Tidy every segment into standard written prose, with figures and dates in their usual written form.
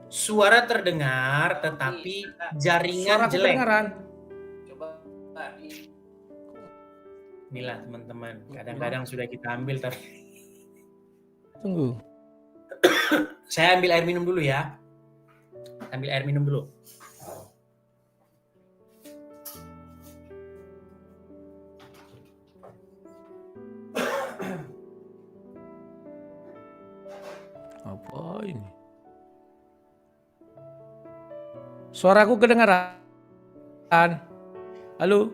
Suara terdengar, tetapi jaringan Suaraku jelek. kedengaran. Coba. Inilah teman-teman, kadang-kadang sudah kita ambil tapi Tunggu. saya ambil air minum dulu ya. Ambil air minum dulu. Apa ini? Suaraku kedengaran. Halo?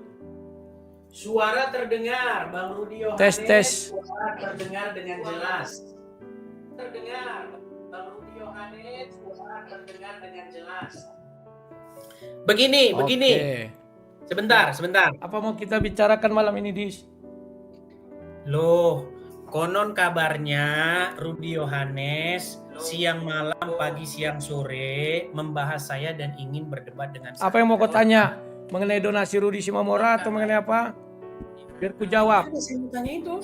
Suara terdengar, Bang Rudi Yohanes. Tes. Suara terdengar dengan jelas. Terdengar, Bang Rudi Yohanes. Suara terdengar dengan jelas. Begini. Oke. Sebentar. Apa mau kita bicarakan malam ini, Dis? Loh, konon kabarnya Rudi Yohanes siang malam, pagi, siang, sore membahas saya dan ingin berdebat dengan saya. Apa yang mau kau tanya? Mengenai donasi Rudi Simamora atau mengenai apa? Biar ku jawab. Ada saya mau tanya itu.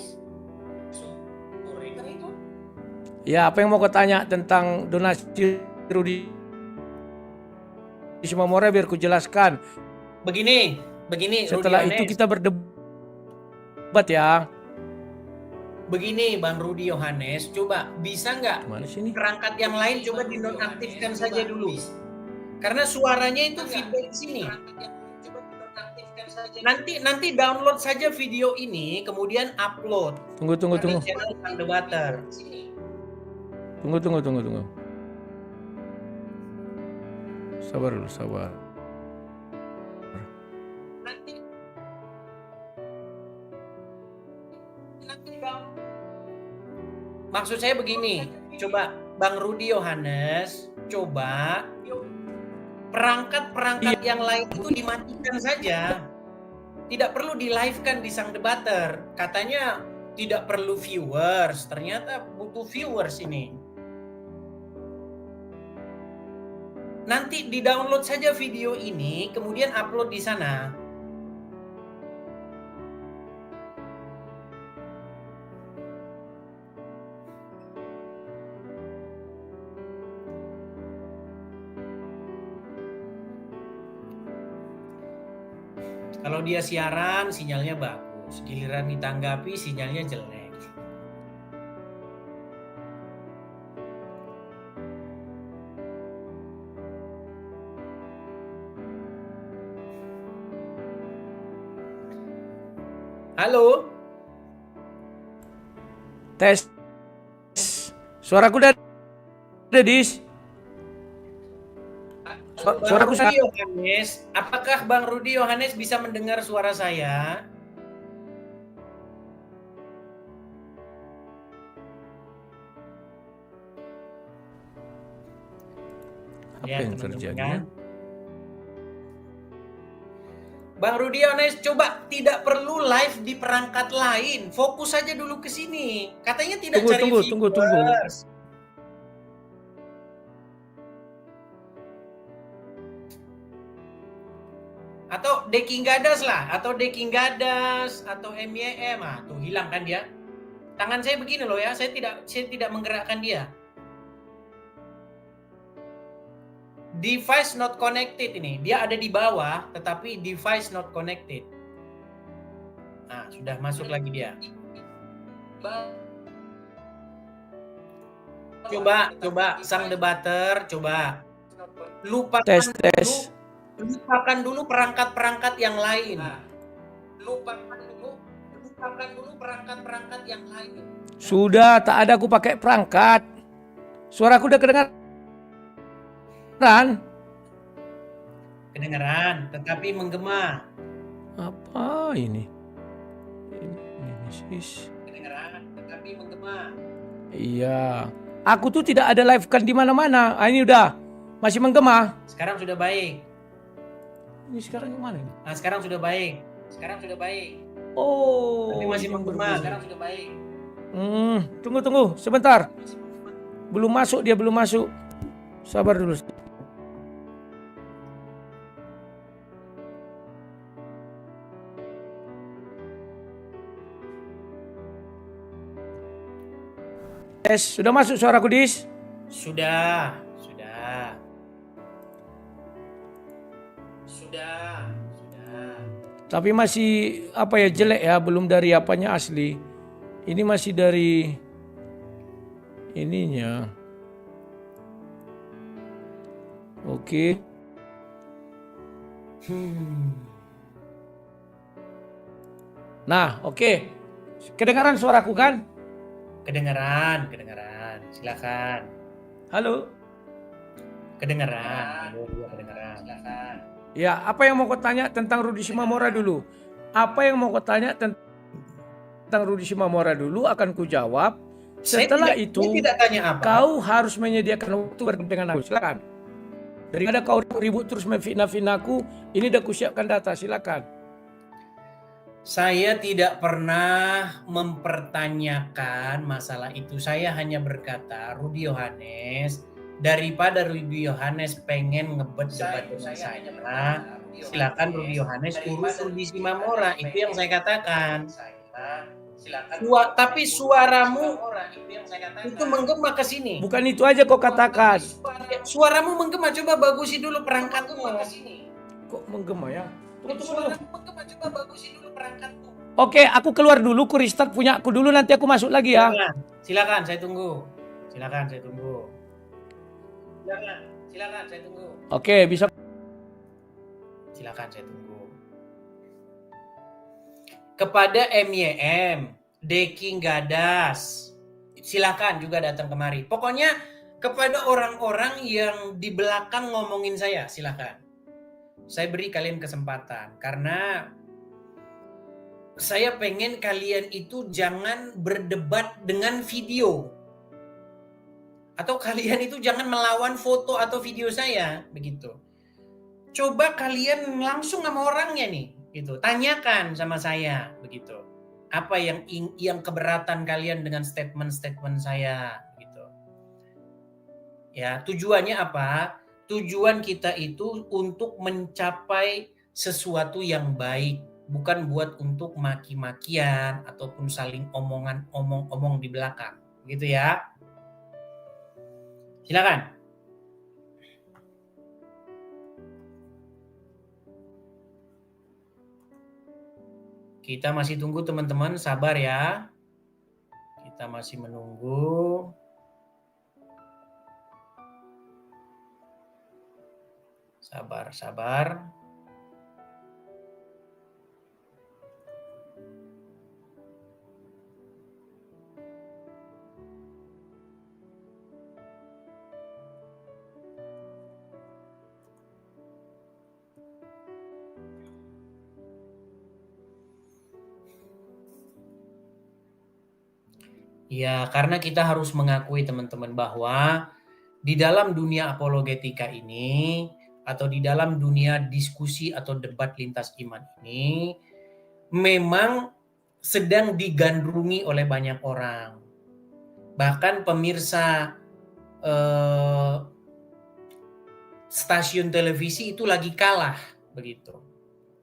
Ya, apa yang mau kau tanya tentang donasi Rudi Simamora biar ku jelaskan. Begini. Setelah Rudi itu Yohanes. kita berdebat ya. Begini Bang Rudi Yohanes, coba bisa nggak Mana sini? perangkat yang lain coba dinonaktifkan saja dulu. Karena suaranya itu feedback di sini. Nanti download saja video ini, kemudian upload. Tunggu. Di channel Sang Debater. Tunggu. Sabar dulu. Maksud saya begini, coba Bang Rudi Yohanes, coba perangkat yang lain itu dimatikan saja. Tidak perlu di-live-kan di Sang Debater. Katanya tidak perlu viewers, ternyata butuh viewers ini. Nanti di-download saja video ini, kemudian upload di sana. Kalau dia siaran, sinyalnya bagus. Giliran ditanggapi, sinyalnya jelek. Halo? Tes. Suaraku udah ada, Dis. Suaraku Bang Rudi Yohanes, apakah Bang Rudi Yohanes bisa mendengar suara saya? Apa Ya, yang teman-teman terjadi? kan? Bang Rudi Yohanes, coba tidak perlu live di perangkat lain. Fokus saja dulu ke sini. Katanya tidak cari viewers. Tunggu. Atau Deking Gadas lah, atau Deking Gadas, atau MYM, tuh hilang kan dia. Tangan saya begini loh ya, saya tidak menggerakkan dia. Device not connected ini, dia ada di bawah, tetapi device not connected. Nah, sudah masuk lagi dia. Coba Sang Debater, coba. Lupakan dulu perangkat-perangkat yang lain. Lupakan dulu perangkat-perangkat yang lain. Sudah, tak ada aku pakai perangkat. Suaraku udah Kedengaran, tetapi menggema. Apa ini? Kedengaran, tetapi menggema. Iya. Aku tuh tidak ada live kan di mana-mana. Ini udah masih menggema. Sekarang sudah baik. Ini sekarang yang mana ini? Nah, sekarang sudah baik. Oh, Tapi masih yang menggema. berbeda. Sekarang sudah baik. Tunggu sebentar. Belum masuk. Sabar dulu. Sudah masuk suaraku, Dis? Sudah. Sudah. Tapi masih apa ya, jelek ya, belum dari apanya asli. Ini masih dari ininya. Oke. Nah, oke. Kedengaran suaraku kan? Kedengaran. Silakan. Halo. Kedengaran. Silakan. Ya, apa yang mau kau tanya tentang Rudi Shimamura dulu? Apa yang mau kau tanya tentang Rudi Shimamura dulu akan ku jawab. Setelah itu, saya tidak tanya apa. kau harus menyediakan waktu bertemu dengan aku. Silakan. Daripada kau ribut terus memfitnah aku, ini udah kusiapkan data. Silakan. Saya tidak pernah mempertanyakan masalah itu. Saya hanya berkata, Rudi Yohanes, daripada Rudi Yohanes pengen ngebet debat dengan saya, silakan Rudi Yohanes urus Rudi Shimamura. Itu yang saya katakan. Tapi suaramu itu menggema ke sini. Bukan itu aja kau katakan. Suaramu menggema, coba bagusi dulu perangkatmu. Kok menggema ya? Suaramu menggema, coba bagusi dulu perangkatmu. Oke, aku keluar dulu, ku restart punya aku dulu, nanti aku masuk lagi ya. Silakan, saya tunggu. Oke, bisa. Silakan, saya tunggu. Kepada MYM, Deki Gadas, silakan juga datang kemari. Pokoknya kepada orang-orang yang di belakang ngomongin saya, silakan. Saya beri kalian kesempatan karena saya pengen kalian itu jangan berdebat dengan video. Atau kalian itu jangan melawan foto atau video saya, begitu. Coba kalian langsung sama orangnya nih, gitu. Tanyakan sama saya, begitu. Apa yang keberatan kalian dengan statement-statement saya, gitu. Ya, tujuannya apa? Tujuan kita itu untuk mencapai sesuatu yang baik, bukan buat untuk maki-makian ataupun saling omong di belakang, gitu ya. Silakan. Kita masih tunggu teman-teman, sabar ya. Kita masih menunggu. Sabar. Ya, karena kita harus mengakui teman-teman bahwa di dalam dunia apologetika ini atau di dalam dunia diskusi atau debat lintas iman ini memang sedang digandrungi oleh banyak orang. Bahkan pemirsa stasiun televisi itu lagi kalah, begitu.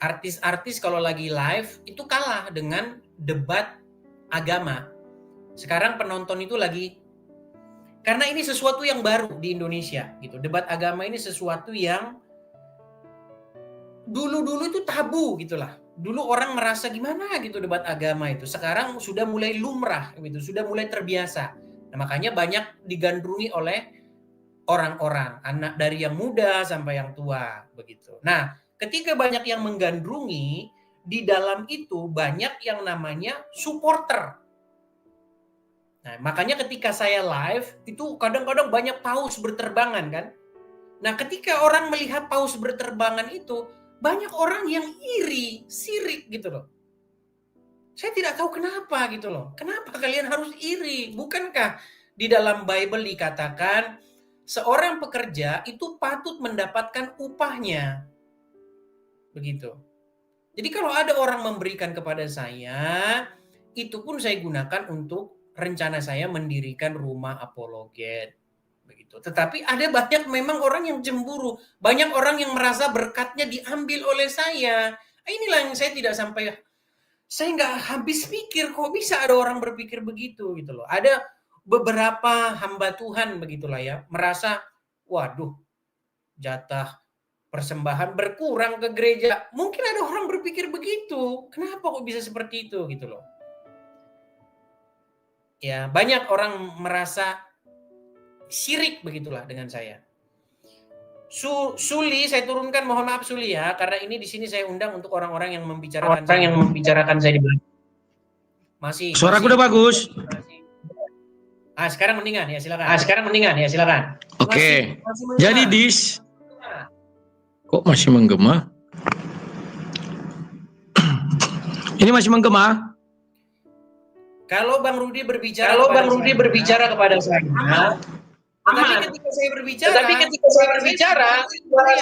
Artis-artis kalau lagi live itu kalah dengan debat agama. Sekarang penonton itu lagi, karena ini sesuatu yang baru di Indonesia gitu. Debat agama ini sesuatu yang dulu itu tabu gitulah. Dulu orang merasa gimana gitu debat agama itu. Sekarang sudah mulai lumrah gitu, sudah mulai terbiasa. Nah, makanya banyak digandrungi oleh orang-orang, anak dari yang muda sampai yang tua begitu. Nah, ketika banyak yang menggandrungi, di dalam itu banyak yang namanya supporter. Nah, makanya ketika saya live, itu kadang-kadang banyak paus berterbangan kan. Nah, ketika orang melihat paus berterbangan itu, banyak orang yang iri, sirik gitu loh. Saya tidak tahu kenapa gitu loh. Kenapa kalian harus iri? Bukankah di dalam Bible dikatakan, seorang pekerja itu patut mendapatkan upahnya. Begitu. Jadi kalau ada orang memberikan kepada saya, itu pun saya gunakan untuk rencana saya mendirikan rumah apologet, begitu. Tetapi ada banyak memang orang yang cemburu, banyak orang yang merasa berkatnya diambil oleh saya. Inilah yang saya tidak sampai, saya nggak habis pikir kok bisa ada orang berpikir begitu gitu loh. Ada beberapa hamba Tuhan begitulah ya, merasa waduh jatah persembahan berkurang ke gereja. Mungkin ada orang berpikir begitu. Kenapa kok bisa seperti itu gitu loh. Ya, banyak orang merasa syirik begitulah dengan saya. Suli saya turunkan, mohon maaf Suli ya, karena ini di sini saya undang untuk orang-orang yang membicarakan saya di belakang. Suaraku udah bagus. Sekarang mendingan ya, silakan. Oke. Jadi Dis, kok masih menggema? Ini masih menggema? Kalau Bang Rudi berbicara kepada saya, tapi ketika saya berbicara, suara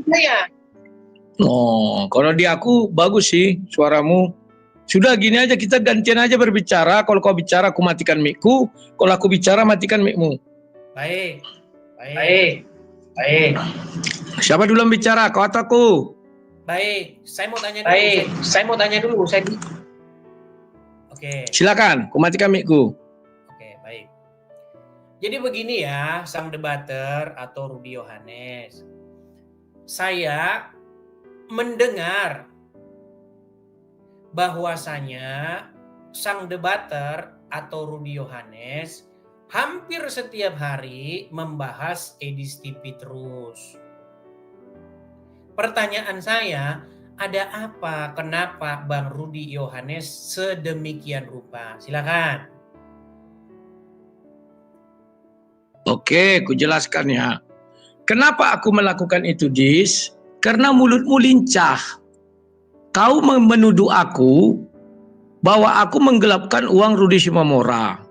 saya. Oh, kalau di aku bagus sih suaramu. Sudah gini aja, kita gantian aja berbicara. Kalau kau bicara, aku matikan mic-ku. Kalau aku bicara, matikan mic-mu. Baik. Siapa dulu yang bicara? Kau atau aku? Baik, saya mau tanya dulu. Oke. Silakan, aku matikan mic-ku. Oke, baik. Jadi begini ya, sang debater atau Rudi Yohanes. Saya mendengar bahwasanya sang debater atau Rudi Yohanes hampir setiap hari membahas Edis TV terus. Pertanyaan saya, ada apa? Kenapa Bang Rudi Yohanes sedemikian rupa? Silakan. Oke, ku jelaskan ya. Kenapa aku melakukan itu, Dis? Karena mulutmu lincah. Kau menuduh aku bahwa aku menggelapkan uang Rudi Simamora.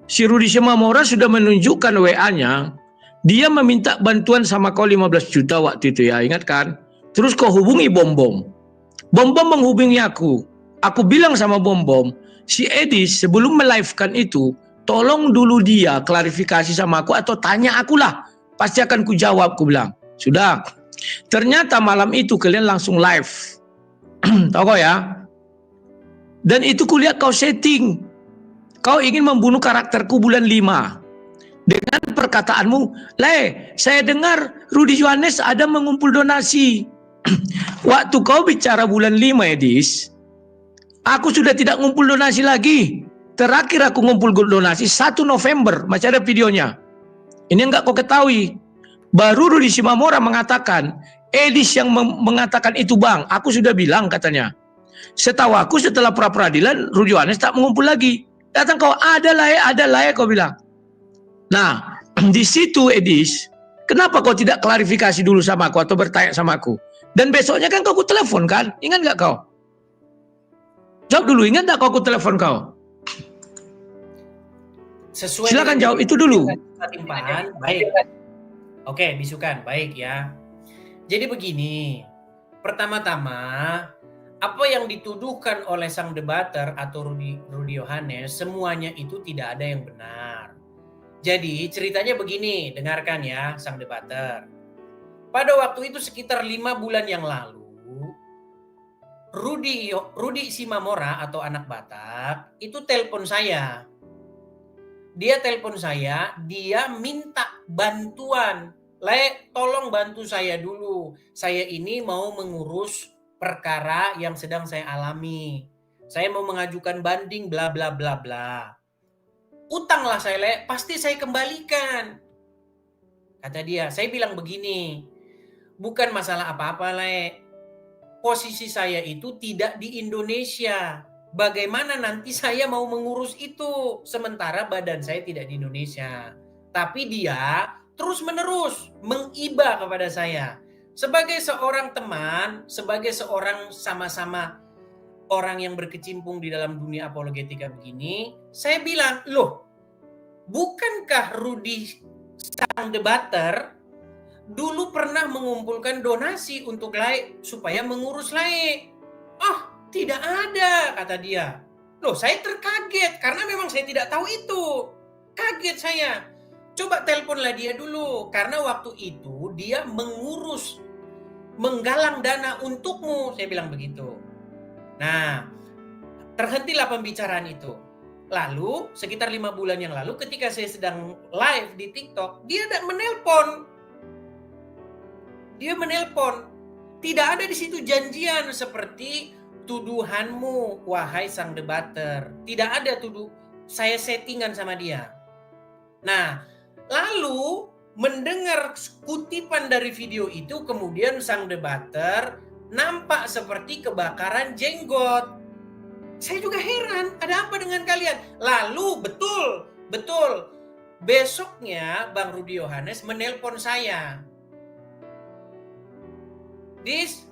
Si Rudi Simamora sudah menunjukkan WA-nya. Dia meminta bantuan sama kau 15 juta waktu itu ya, ingat kan? Terus kau hubungi Bom Bom. Bom Bom menghubungi aku. Aku bilang sama Bom Bom, si Edis sebelum melive-kan itu, tolong dulu dia klarifikasi sama aku atau tanya aku lah. Pasti akan ku jawab, ku bilang. Sudah. Ternyata malam itu kalian langsung live. Tahu kau ya? Dan itu kulihat kau setting. Kau ingin membunuh karakterku bulan 5. Dengan perkataanmu, saya dengar Rudi Yohanes ada mengumpul donasi. Waktu kau bicara bulan 5, Edis, aku sudah tidak ngumpul donasi lagi. Terakhir aku ngumpul donasi 1 November, masih ada videonya. Ini enggak kau ketahui. Baru Rudi Simamora mengatakan, Edis yang mengatakan itu bang, aku sudah bilang katanya. Setahu aku setelah pra-peradilan, Rudi Yohanes tak mengumpul lagi. Datang kau, ada lah ya kau bilang. Nah, di situ Edis, kenapa kau tidak klarifikasi dulu sama aku atau bertanya sama aku? Dan besoknya kan kau telepon kan? Ingat nggak kau? Jawab dulu, ingat nggak kau telepon kau? Sesuai silakan jawab itu dulu. Baik. Oke, bisukan. Baik ya. Jadi begini, pertama-tama apa yang dituduhkan oleh sang debater atau Rudi Yohanes, semuanya itu tidak ada yang benar. Jadi ceritanya begini, dengarkan ya sang debater. Pada waktu itu sekitar 5 bulan yang lalu, Rudi Simamora atau anak Batak itu telepon saya. Dia telepon saya, dia minta bantuan. Tolong bantu saya dulu. Saya ini mau mengurus perkara yang sedang saya alami. Saya mau mengajukan banding bla bla bla bla. Utanglah saya, pasti saya kembalikan. Kata dia, saya bilang begini, bukan masalah apa-apa, posisi saya itu tidak di Indonesia. Bagaimana nanti saya mau mengurus itu sementara badan saya tidak di Indonesia. Tapi dia terus-menerus mengiba kepada saya. Sebagai seorang teman, sebagai seorang sama-sama orang yang berkecimpung di dalam dunia apologetika begini, saya bilang, loh, bukankah Rudi sang debater dulu pernah mengumpulkan donasi untuk supaya mengurus Oh, tidak ada, kata dia. Loh, saya terkaget karena memang saya tidak tahu itu. Kaget saya. Coba teleponlah dia dulu, karena waktu itu dia menggalang dana untukmu, saya bilang begitu. Nah, terhentilah pembicaraan itu. Lalu, sekitar 5 bulan yang lalu ketika saya sedang live di TikTok, dia menelpon. Dia menelpon. Tidak ada di situ janjian seperti tuduhanmu, wahai sang debater. Tidak ada tuduh saya settingan sama dia. Nah, lalu mendengar kutipan dari video itu, kemudian sang debater nampak seperti kebakaran jenggot. Saya juga heran, ada apa dengan kalian? Lalu betul, besoknya Bang Rudi Yohanes menelpon saya. Dis,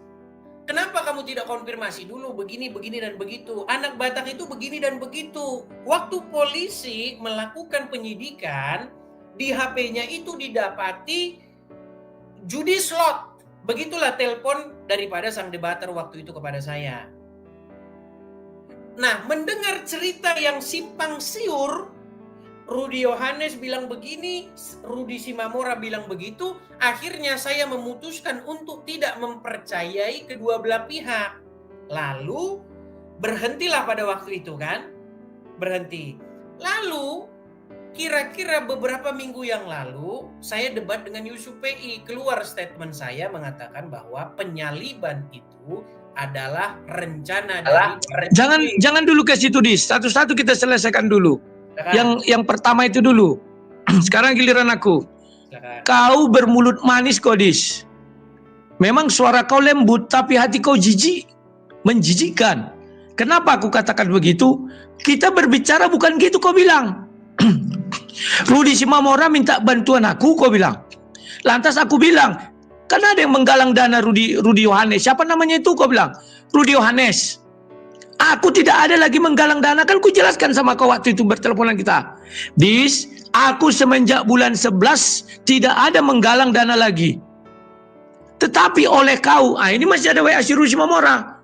kenapa kamu tidak konfirmasi dulu begini dan begitu? Anak Batak itu begini dan begitu. Waktu polisi melakukan penyidikan, di HP-nya itu didapati judi slot. Begitulah telepon daripada sang debater waktu itu kepada saya. Nah, mendengar cerita yang simpang siur, Rudi Yohanes bilang begini, Rudi Simamora bilang begitu, akhirnya saya memutuskan untuk tidak mempercayai kedua belah pihak. Lalu berhentilah pada waktu itu kan, berhenti. Lalu kira-kira beberapa minggu yang lalu saya debat dengan Yusuf PI, keluar statement saya mengatakan bahwa penyaliban itu adalah rencana dari Jangan dulu ke situ, Dis. Satu-satu kita selesaikan dulu. Yang pertama itu dulu. Sekarang giliran aku. Kau bermulut manis, Kodis. Memang suara kau lembut, tapi hati kau jijik, menjijikkan. Kenapa aku katakan begitu? Kita berbicara bukan gitu, kau bilang. Rudi Simamora minta bantuan aku, kau bilang. Lantas aku bilang, karena ada yang menggalang dana Rudi Yohanes. Siapa namanya itu, kau bilang? Rudi Yohanes. Aku tidak ada lagi menggalang dana, kan ku jelaskan sama kau waktu itu berteleponan kita. Dis, aku semenjak bulan 11 tidak ada menggalang dana lagi. Tetapi oleh kau, ini masih ada WA si Rudi Simamora.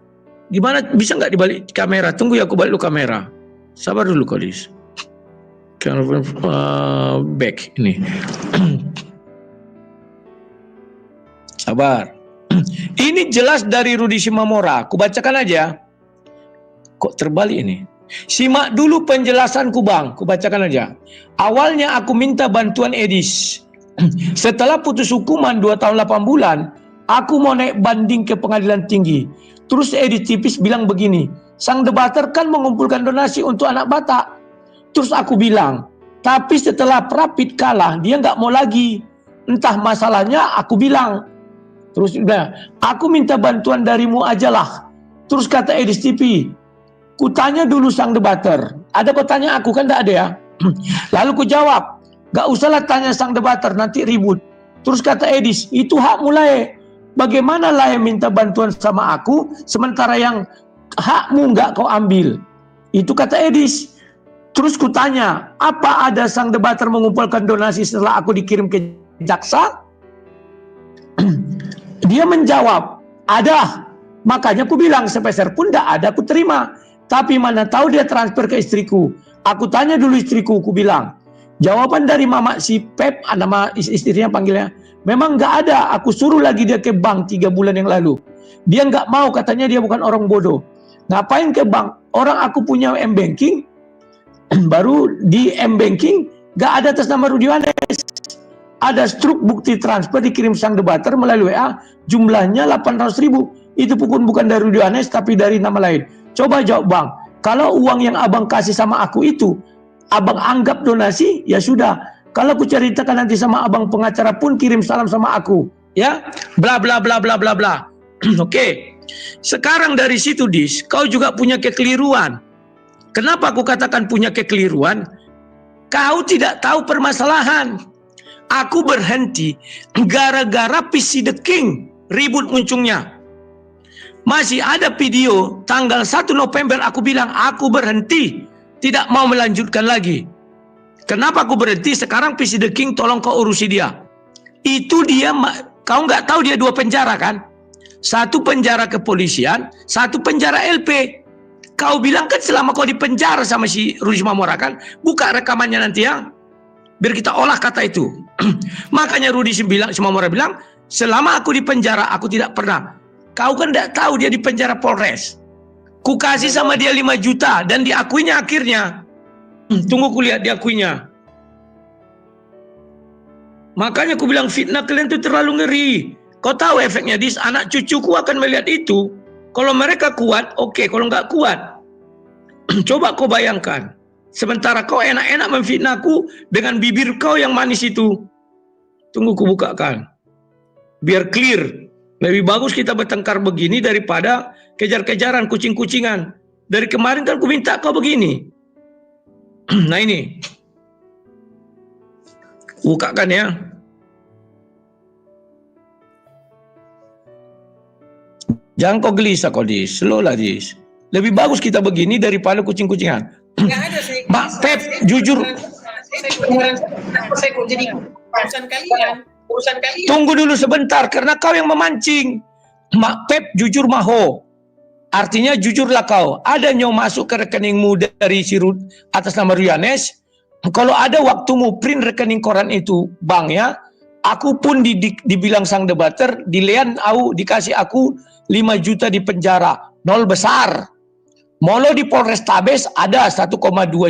Gimana, bisa nggak dibalik kamera? Tunggu ya, aku balik lu kamera. Sabar dulu kau, Dis. Back ini. Sabar. Ini jelas dari Rudi Simamora. Aku bacakan aja. Kok terbalik ini? Simak dulu penjelasanku, Bang. Ku bacakan aja. Awalnya aku minta bantuan Edis. Setelah putus hukuman 2 tahun 8 bulan, aku mau naik banding ke pengadilan tinggi. Terus Edis tipis bilang begini, sang debater kan mengumpulkan donasi untuk anak Batak. Terus aku bilang, tapi setelah Prapit kalah, dia nggak mau lagi. Entah masalahnya, aku bilang. Terus aku minta bantuan darimu ajalah. Terus kata Edis TV, kutanya dulu sang debater. Ada kau tanya aku, kan tidak ada ya. Lalu ku jawab, gak usahlah tanya sang debater, nanti ribut. Terus kata Edis, itu hak mulai. Bagaimana lah yang minta bantuan sama aku, sementara yang hakmu gak kau ambil. Itu kata Edis. Terus ku tanya, apa ada sang debater mengumpulkan donasi setelah aku dikirim ke jaksa? Dia menjawab, ada. Makanya ku bilang, sepeser pun tidak ada, aku terima. Tapi mana tahu dia transfer ke istriku. Aku tanya dulu istriku, ku bilang. Jawaban dari mama si Pep, nama istrinya panggilnya, memang nggak ada. Aku suruh lagi dia ke bank 3 bulan yang lalu. Dia nggak mau, katanya dia bukan orang bodoh. Ngapain ke bank? Orang aku punya M-Banking, baru di M-Banking nggak ada atas nama Rudi Yohanes. Ada struk bukti transfer dikirim sang debater melalui WA, jumlahnya 800.000. Itu pun bukan dari Rudi Yohanes, tapi dari nama lain. Coba jawab, Bang, kalau uang yang abang kasih sama aku itu, abang anggap donasi, ya sudah. Kalau aku ceritakan nanti sama abang pengacara pun kirim salam sama aku. Ya, bla bla bla bla bla bla. Oke. Sekarang dari situ, Dis, kau juga punya kekeliruan. Kenapa aku katakan punya kekeliruan? Kau tidak tahu permasalahan. Aku berhenti gara-gara PC The King ribut munculnya. Masih ada video tanggal 1 November aku bilang aku berhenti, tidak mau melanjutkan lagi. Kenapa aku berhenti? Sekarang PC The King tolong kau urusi dia. Itu dia, kau nggak tahu dia 2 penjara kan? 1 penjara kepolisian, 1 penjara LP. Kau bilang kan selama kau di penjara sama si Rudi Simamora kan? Buka rekamannya nanti ya. Biar kita olah kata itu. Makanya Rudi Simamora bilang, selama aku di penjara aku tidak pernah. Kau kan tidak tahu dia di penjara Polres. Ku kasih sama dia 5 juta dan diakuinya akhirnya. Tunggu ku lihat diakuinya. Makanya ku bilang fitnah kalian itu terlalu ngeri. Kau tahu efeknya, Dis, anak cucuku akan melihat itu. Kalau mereka kuat, oke. Kalau nggak kuat, coba kau bayangkan. Sementara kau enak-enak memfitnahku dengan bibir kau yang manis itu. Tunggu ku bukakan. Biar clear. Lebih bagus kita bertengkar begini daripada kejar-kejaran, kucing-kucingan. Dari kemarin kan ku minta kau begini. Nah ini. Bukakan ya. Jangan kau gelisah kau, Dis. Slow lah, Dis. Lebih bagus kita begini daripada kucing-kucingan. Nggak ada saya. Mbak Pep, jujur. Saya kok jadi urusan kalian. Tunggu dulu sebentar, karena kau yang memancing. Mbak Pep, jujur maho. Artinya jujurlah kau. Ada nyong masuk ke rekeningmu dari Sirut atas nama Ruyanes. Kalau ada waktumu print rekening koran itu, bang ya. Aku pun dibilang sang debater, dikasih aku 5 juta di penjara, nol besar. Molo di Polrestabes ada 1,2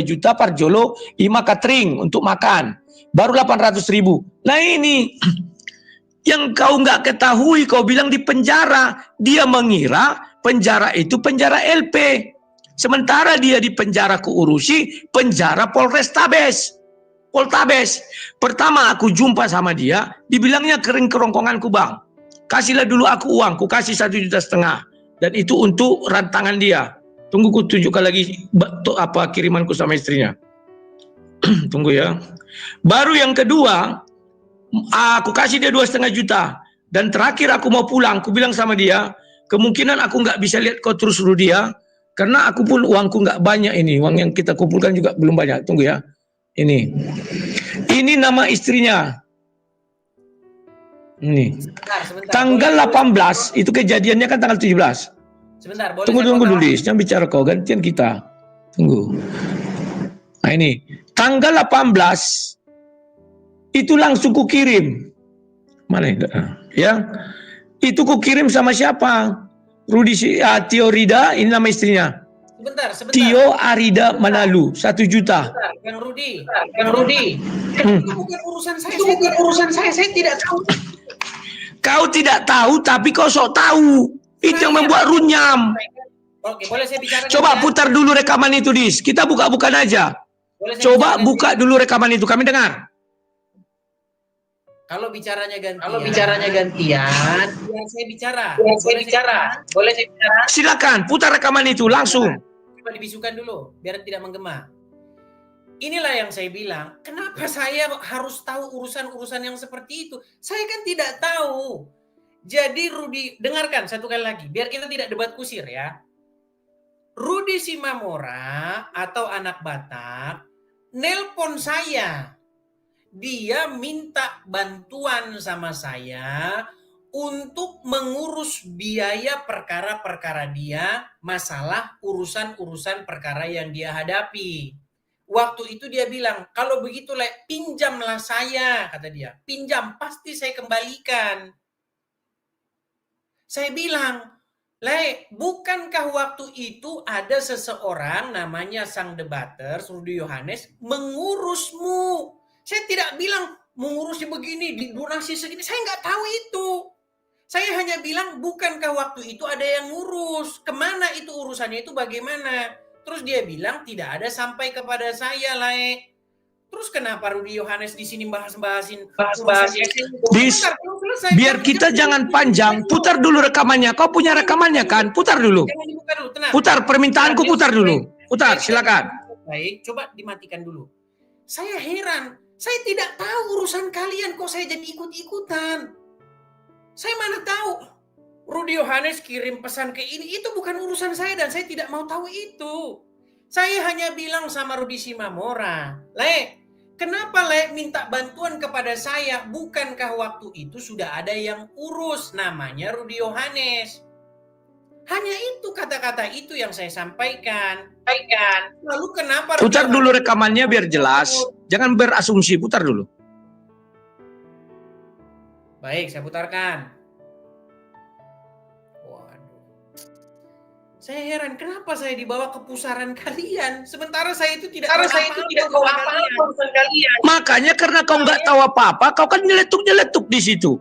juta per jolo, 5 catering untuk makan. Baru 800.000. Nah ini, yang kau nggak ketahui, kau bilang di penjara. Dia mengira penjara itu penjara LP. Sementara dia di penjara kuurusi penjara Polrestabes. Poltabes. Pertama aku jumpa sama dia, dibilangnya kering kerongkonganku, bang. Kasihlah dulu aku uang, ku kasih 1,5 juta. Dan itu untuk rantangan dia. Tunggu ku tunjukkan lagi kirimanku sama istrinya. Tunggu ya. Baru yang kedua, aku kasih dia 2,5 juta. Dan terakhir aku mau pulang, aku bilang sama dia, kemungkinan aku nggak bisa lihat kau terus dulu dia, karena aku pun uangku nggak banyak ini. Uang yang kita kumpulkan juga belum banyak. Tunggu ya. Ini nama istrinya. Ini. Sebentar, tanggal 18, itu kejadiannya kan tanggal 17. Sebentar, boleh tunggu dulu, jangan bicara kau, gantian kita. Tunggu. Nah ini, tanggal 18 itu langsung ku kirim. Mana itu? Ya. Itu ku kirim sama siapa? Tio Rida, ini nama istrinya. Sebentar. Tio Arida Manalu, 1 juta. Sebentar, Yang Rudi. Itu bukan urusan saya. Saya tidak tahu. Kau tidak tahu, tapi kau sok tahu. Itu yang membuat runyam. Oke, boleh saya bicara? Coba putar dulu rekaman itu, Dis. Kita buka-bukan aja. Coba buka dulu rekaman itu, kami dengar. Kalau bicaranya gantian, biar saya bicara. Boleh saya bicara? Silakan, putar rekaman itu langsung. Coba dibisukan dulu, biar tidak menggema. Inilah yang saya bilang, kenapa saya harus tahu urusan-urusan yang seperti itu? Saya kan tidak tahu. Jadi Rudi, dengarkan satu kali lagi, biar kita tidak debat kusir ya. Rudi Simamora atau anak Batak nelpon saya. Dia minta bantuan sama saya untuk mengurus biaya perkara-perkara dia, masalah urusan-urusan perkara yang dia hadapi. Waktu itu dia bilang, kalau begitu pinjamlah saya, kata dia. Pinjam, pasti saya kembalikan. Saya bilang, bukankah waktu itu ada seseorang namanya sang debater, Rudi Yohanes, mengurusmu? Saya tidak bilang mengurusnya begini, donasi segini. Saya nggak tahu itu. Saya hanya bilang, bukankah waktu itu ada yang ngurus? Kemana itu urusannya itu bagaimana? Terus dia bilang, tidak ada sampai kepada saya, Terus kenapa Rudi Yohanes di sini bahas-bahasin? Biar kita jangan panjang, putar dulu rekamannya. Kau punya rekamannya kan? Putar dulu. Putar, permintaanku putar dulu. Putar, silakan. Baik, coba dimatikan dulu. Saya heran, saya tidak tahu urusan kalian, kok saya jadi ikut-ikutan. Saya mana tahu Rudi Yohanes kirim pesan ke ini, itu bukan urusan saya dan saya tidak mau tahu itu. Saya hanya bilang sama Rudi Simamora, kenapa minta bantuan kepada saya? Bukankah waktu itu sudah ada yang urus, namanya Rudi Yohanes? Hanya itu kata-kata itu yang saya sampaikan. Lalu kenapa? Putar dulu rekamannya biar jelas. Jangan berasumsi, putar dulu. Baik, saya putarkan. Waduh. Saya heran kenapa saya dibawa ke pusaran kalian, sementara saya itu tidak tahu apa-apa urusan kalian. Makanya karena kau nggak tahu apa-apa, kau kan nyeletuk di situ.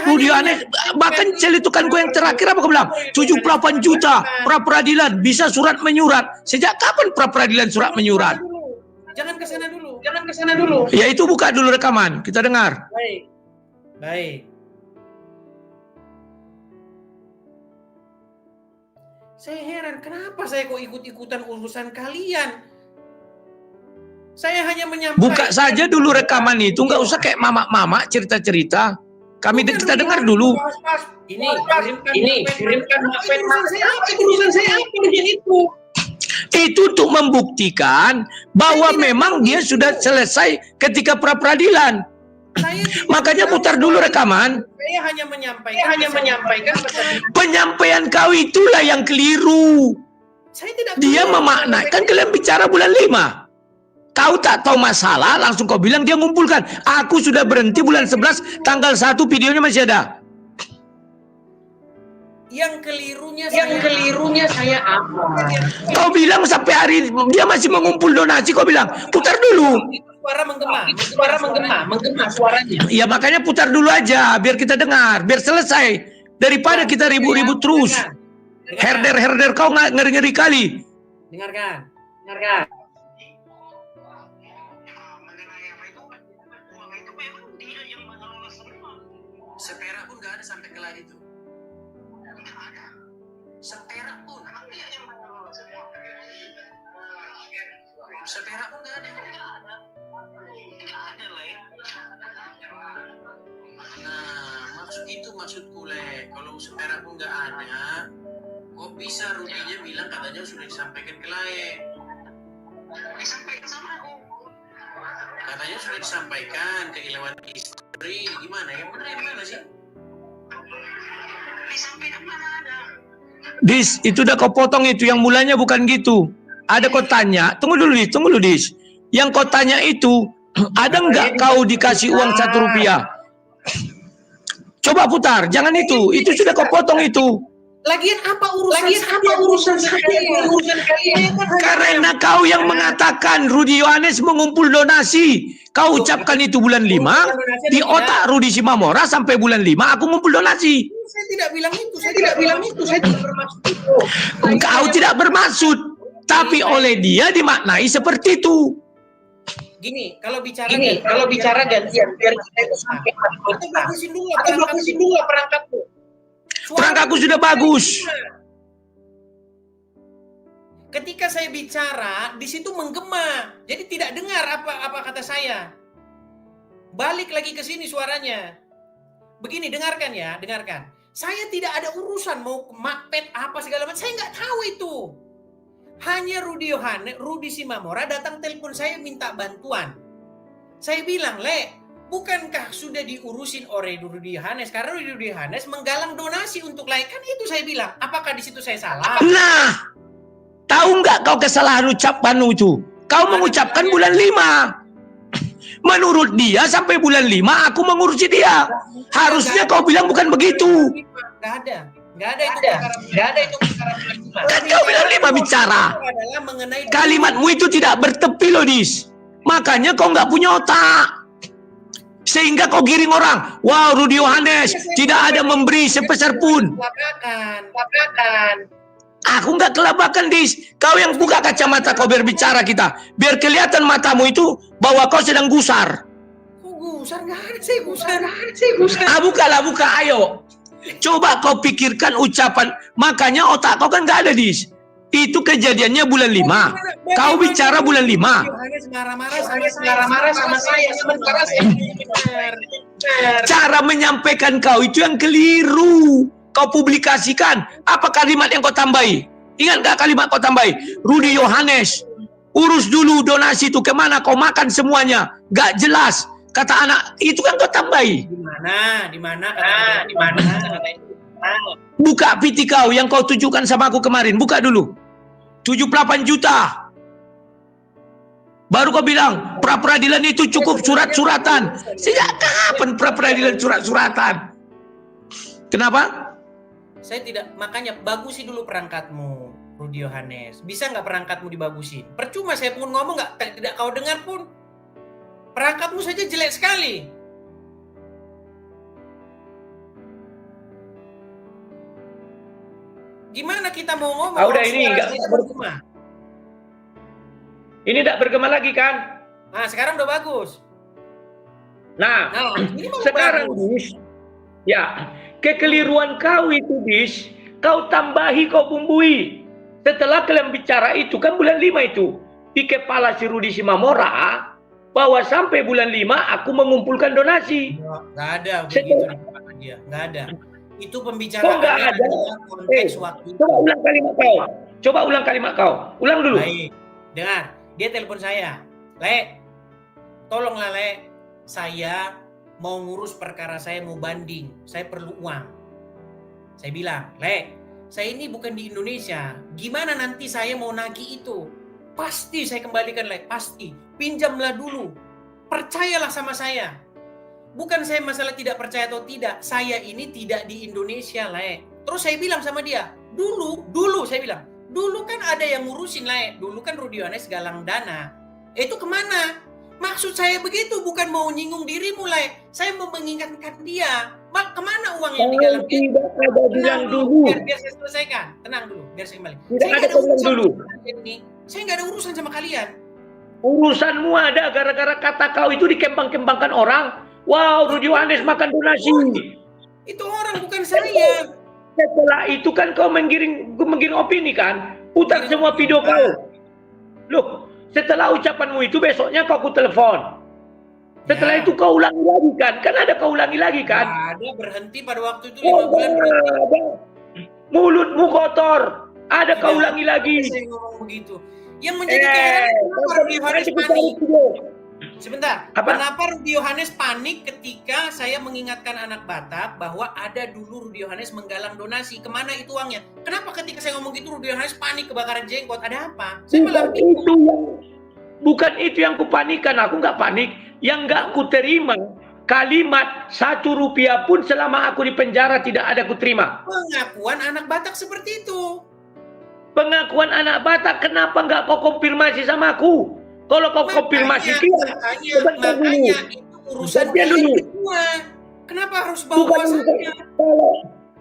Rudi Yohanes, bahkan celetukanku yang terakhir apa kau bilang? 78 juta pra-peradilan bisa surat menyurat. Sejak kapan pra-peradilan surat menyurat? Jangan ke sana dulu. Jangan ke sana dulu. Ya itu buka dulu rekaman, kita dengar. Baik. Baik. Saya heran, kenapa saya kok ikut-ikutan urusan kalian? Saya hanya menyampaikan. Buka saja dulu rekaman itu, nggak usah kayak mama-mama cerita-cerita. Kita dengar dulu. Ini, kirimkan urusan saya apa itu? Itu untuk membuktikan bahwa memang dia sudah selesai ketika pra-peradilan. Makanya putar dulu rekaman. Saya hanya menyampaikan Penyampaian kau itulah yang keliru. Dia memaknakan kalian bicara bulan 5. Kau tak tahu masalah, langsung kau bilang dia ngumpulkan. Aku sudah berhenti bulan 11, tanggal 1 videonya masih ada. Yang kelirunya saya apa? Kau bilang sampai hari dia masih mengumpul donasi, kau bilang. Putar dulu. Suara menggema suaranya. Ya makanya putar dulu aja, biar kita dengar, biar selesai. Daripada kita ribut-ribut terus. Herder kau ngeri-ngeri kali. Dengarkan. Seperak pun nggak ada sampai ke itu. Nggak ada. Seperak pun. Seperak pun nggak ada. Nggak ada lah ya. Nah, maksudku Le. Kalau seperak pun nggak ada, kok bisa Rudinya bilang katanya sudah disampaikan ke lain? Disampaikan sama aku. Katanya sudah disampaikan ke Ilawan istri, gimana ya? Benar yang mana sih? Disampaikan mana ada? Dis, itu udah kau potong itu, yang mulanya bukan gitu. Ada kau tanya, tunggu dulu Dis. Yang kau tanya itu, ada nggak kau dikasih uang 1 rupiah? Coba putar, jangan itu sudah kau potong itu. Lagian apa urusan kalian? Karena kau yang mengatakan Rudi Yohanes mengumpul donasi. Kau ucapkan itu bulan 5, di otak Rudi Simamora sampai bulan 5 aku ngumpul donasi. Saya tidak bilang itu, saya tidak bermaksud itu. Kau tidak bermaksud, tapi oleh dia dimaknai seperti itu. Gini, kalau bicara gantian, biar kita itu sampai bagusin dulu perangkatmu. Perangkatku sudah bagus. Ketika saya bicara, di situ menggema. Jadi tidak dengar apa kata saya. Balik lagi ke sini suaranya. Begini, dengarkan. Saya tidak ada urusan mau makpet apa segala macam. Saya nggak tahu itu. Hanya Rudi Simamora datang telepon saya minta bantuan. Saya bilang, Le, bukankah sudah diurusin oleh Rudi Yohanes? Karena Rudi Yohanes menggalang donasi untuk lain. Kan itu saya bilang. Apakah di situ saya salah? Nah, tahu nggak kau kesalahan ucapanmu itu? Kau mengucapkan bulan 5. Menurut dia sampai bulan 5 aku mengurusi dia. Harusnya kau bilang bukan begitu. Nggak ada itu perkara bulan 5. Kan kau bilang 5 bicara. Kalimatmu itu tidak bertepi loh, Dis. Makanya kau nggak punya otak. Sehingga kau giring orang. Wow, Rudi Yohanes tidak ada memberi sepeser pun. Labakan. Aku nggak kelabakan, Dis. Kau yang buka kacamata kau berbicara kita. Biar kelihatan matamu itu bahwa kau sedang gusar. Gusar? Nggak ada saya gusar. Buka, ayo. Coba kau pikirkan ucapan. Makanya otak kau kan nggak ada, Dis. Itu kejadiannya bulan 5. Kau bicara bulan 5. Marah-marah sama saya. Sementara saya benar. Cara menyampaikan kau itu yang keliru. Kau publikasikan. Apa kalimat yang kau tambahi? Ingat gak kalimat kau tambahi? Rudi Yohanes, urus dulu donasi itu kemana? Kau makan semuanya. Gak jelas. Kata anak, itu kan kau tambahi. Di mana? Buka PT kau yang kau tunjukkan sama aku kemarin. Buka dulu. 78 juta. Baru kau bilang, pra-peradilan itu cukup surat-suratan. Sejak kapan pra-peradilan surat-suratan? Kenapa? Saya tidak, makanya bagusi dulu perangkatmu, Rudi Yohanes. Bisa nggak perangkatmu dibagusin? Percuma saya pun ngomong tidak kau dengar pun. Perangkatmu saja jelek sekali. Gimana kita mau ngomong Udah kalau ini suara nggak saya bergema? ini tidak bergema lagi kan? Nah, sekarang udah bagus. Nah, Nah, ini malah sekarang bagus. Dis, ya kekeliruan kau itu Dis, kau tambahi, kau bumbui. Setelah kalian bicara itu kan bulan 5 itu di kepala si Rudi Simamora bahwa sampai bulan 5 aku mengumpulkan donasi. Nggak ada begitu di kepala dia, nggak ada. Itu pembicaraannya adalah konteks waktu itu. Coba ulang kalimat kau. Coba ulang kalimat kau. Ulang dulu. Baik, dengar. Dia telepon saya. Le, tolonglah Le, saya mau ngurus perkara saya, mau banding. Saya perlu uang. Saya bilang, Le, saya ini bukan di Indonesia. Gimana nanti saya mau nagih itu? Pasti saya kembalikan, Le. Pasti. Pinjamlah dulu. Percayalah sama saya. Bukan saya masalah tidak percaya atau tidak. Saya ini tidak di Indonesia, Le. Terus saya bilang sama dia, dulu saya bilang, dulu kan ada yang ngurusin, Le. Dulu kan Rudi Yohanes galang dana. Itu kemana? Maksud saya begitu, bukan mau nyinggung dirimu, Le. Saya mau mengingatkan dia. Kemana uang yang digalang dia? Tidak ada bilang dulu. Biar saya selesaikan. Tenang dulu, biar saya kembali. Tidak Saya ada bilang dulu. Saya nggak ada urusan sama kalian. Urusanmu ada gara-gara kata kau itu dikembang-kembangkan orang. Wow, Rudi Yohanes makan donasi. Itu orang, bukan saya. Setelah itu kan kau menggiring opini kan? Putar semua video kau. Loh, setelah ucapanmu itu besoknya kau telepon. Setelah itu kau ulangi lagi kan? Kan ada kau ulangi lagi kan? Ada, berhenti pada waktu itu 5 bulan berhenti. Ada. Mulutmu kotor. Ada kau ulangi lagi. Saya ngomong begitu. Yang menjadi keheranan kenapa Rudi Yohanes panik? Sebentar, kenapa Rudi Yohanes panik ketika saya mengingatkan anak Batak bahwa ada dulu Rudi Yohanes menggalang donasi? Kemana itu uangnya? Kenapa ketika saya ngomong gitu Rudi Yohanes panik kebakaran jenggot? Ada apa? Saya malah bukan itu yang kupanikan. Aku nggak panik. Yang nggak kuterima kalimat 1 rupiah pun selama aku di penjara tidak ada kuterima. Pengakuan anak Batak seperti itu. Pengakuan anak Batak, kenapa nggak kau konfirmasi sama aku? Kalau kau konfirmasi makanya itu urusan dulu. Kenapa harus bawa saya?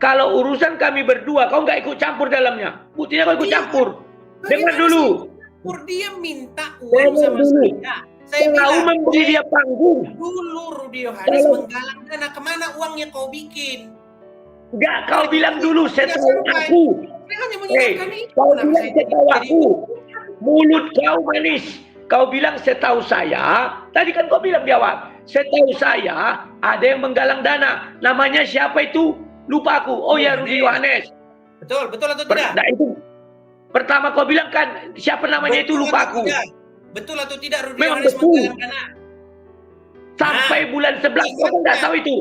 Kalau urusan kami berdua, kau nggak ikut campur dalamnya. Buktinya kau ikut campur. Dengar dulu. Dia minta uang sama saya. Saya bilang, memberi dia panggung. Dulu Rudi Yohanes menggalang dana, kemana uangnya kau bikin? Enggak, kau bilang dulu setahu aku. Saya hanya mengingatkan itu. Kau bilang setahu aku. Mulut kau manis. Kau bilang setahu saya, tadi kan kau bilang di awal, setahu saya ada yang menggalang dana. Namanya siapa itu? Lupa aku. Oh ya, Rudi Yohanes. Betul atau tidak? Nah, itu pertama kau bilang kan, siapa namanya itu lupa aku. Betul atau tidak Rudi Yohanes menggalang dana? Sampai bulan 11 kau nggak tahu itu.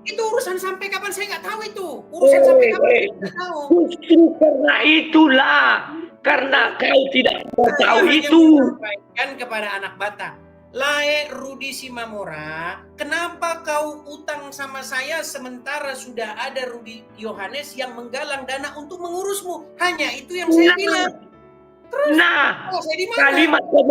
Itu urusan sampai kapan saya nggak tahu itu. Urusan sampai kapan saya nggak tahu. Justru karena itulah. Karena kau tidak tahu itu. Sampaikan kepada anak Batak. Lae Rudi Simamora, kenapa kau utang sama saya sementara sudah ada Rudi Yohanes yang menggalang dana untuk mengurusmu? Hanya itu yang saya bilang. Terus, kalimat kau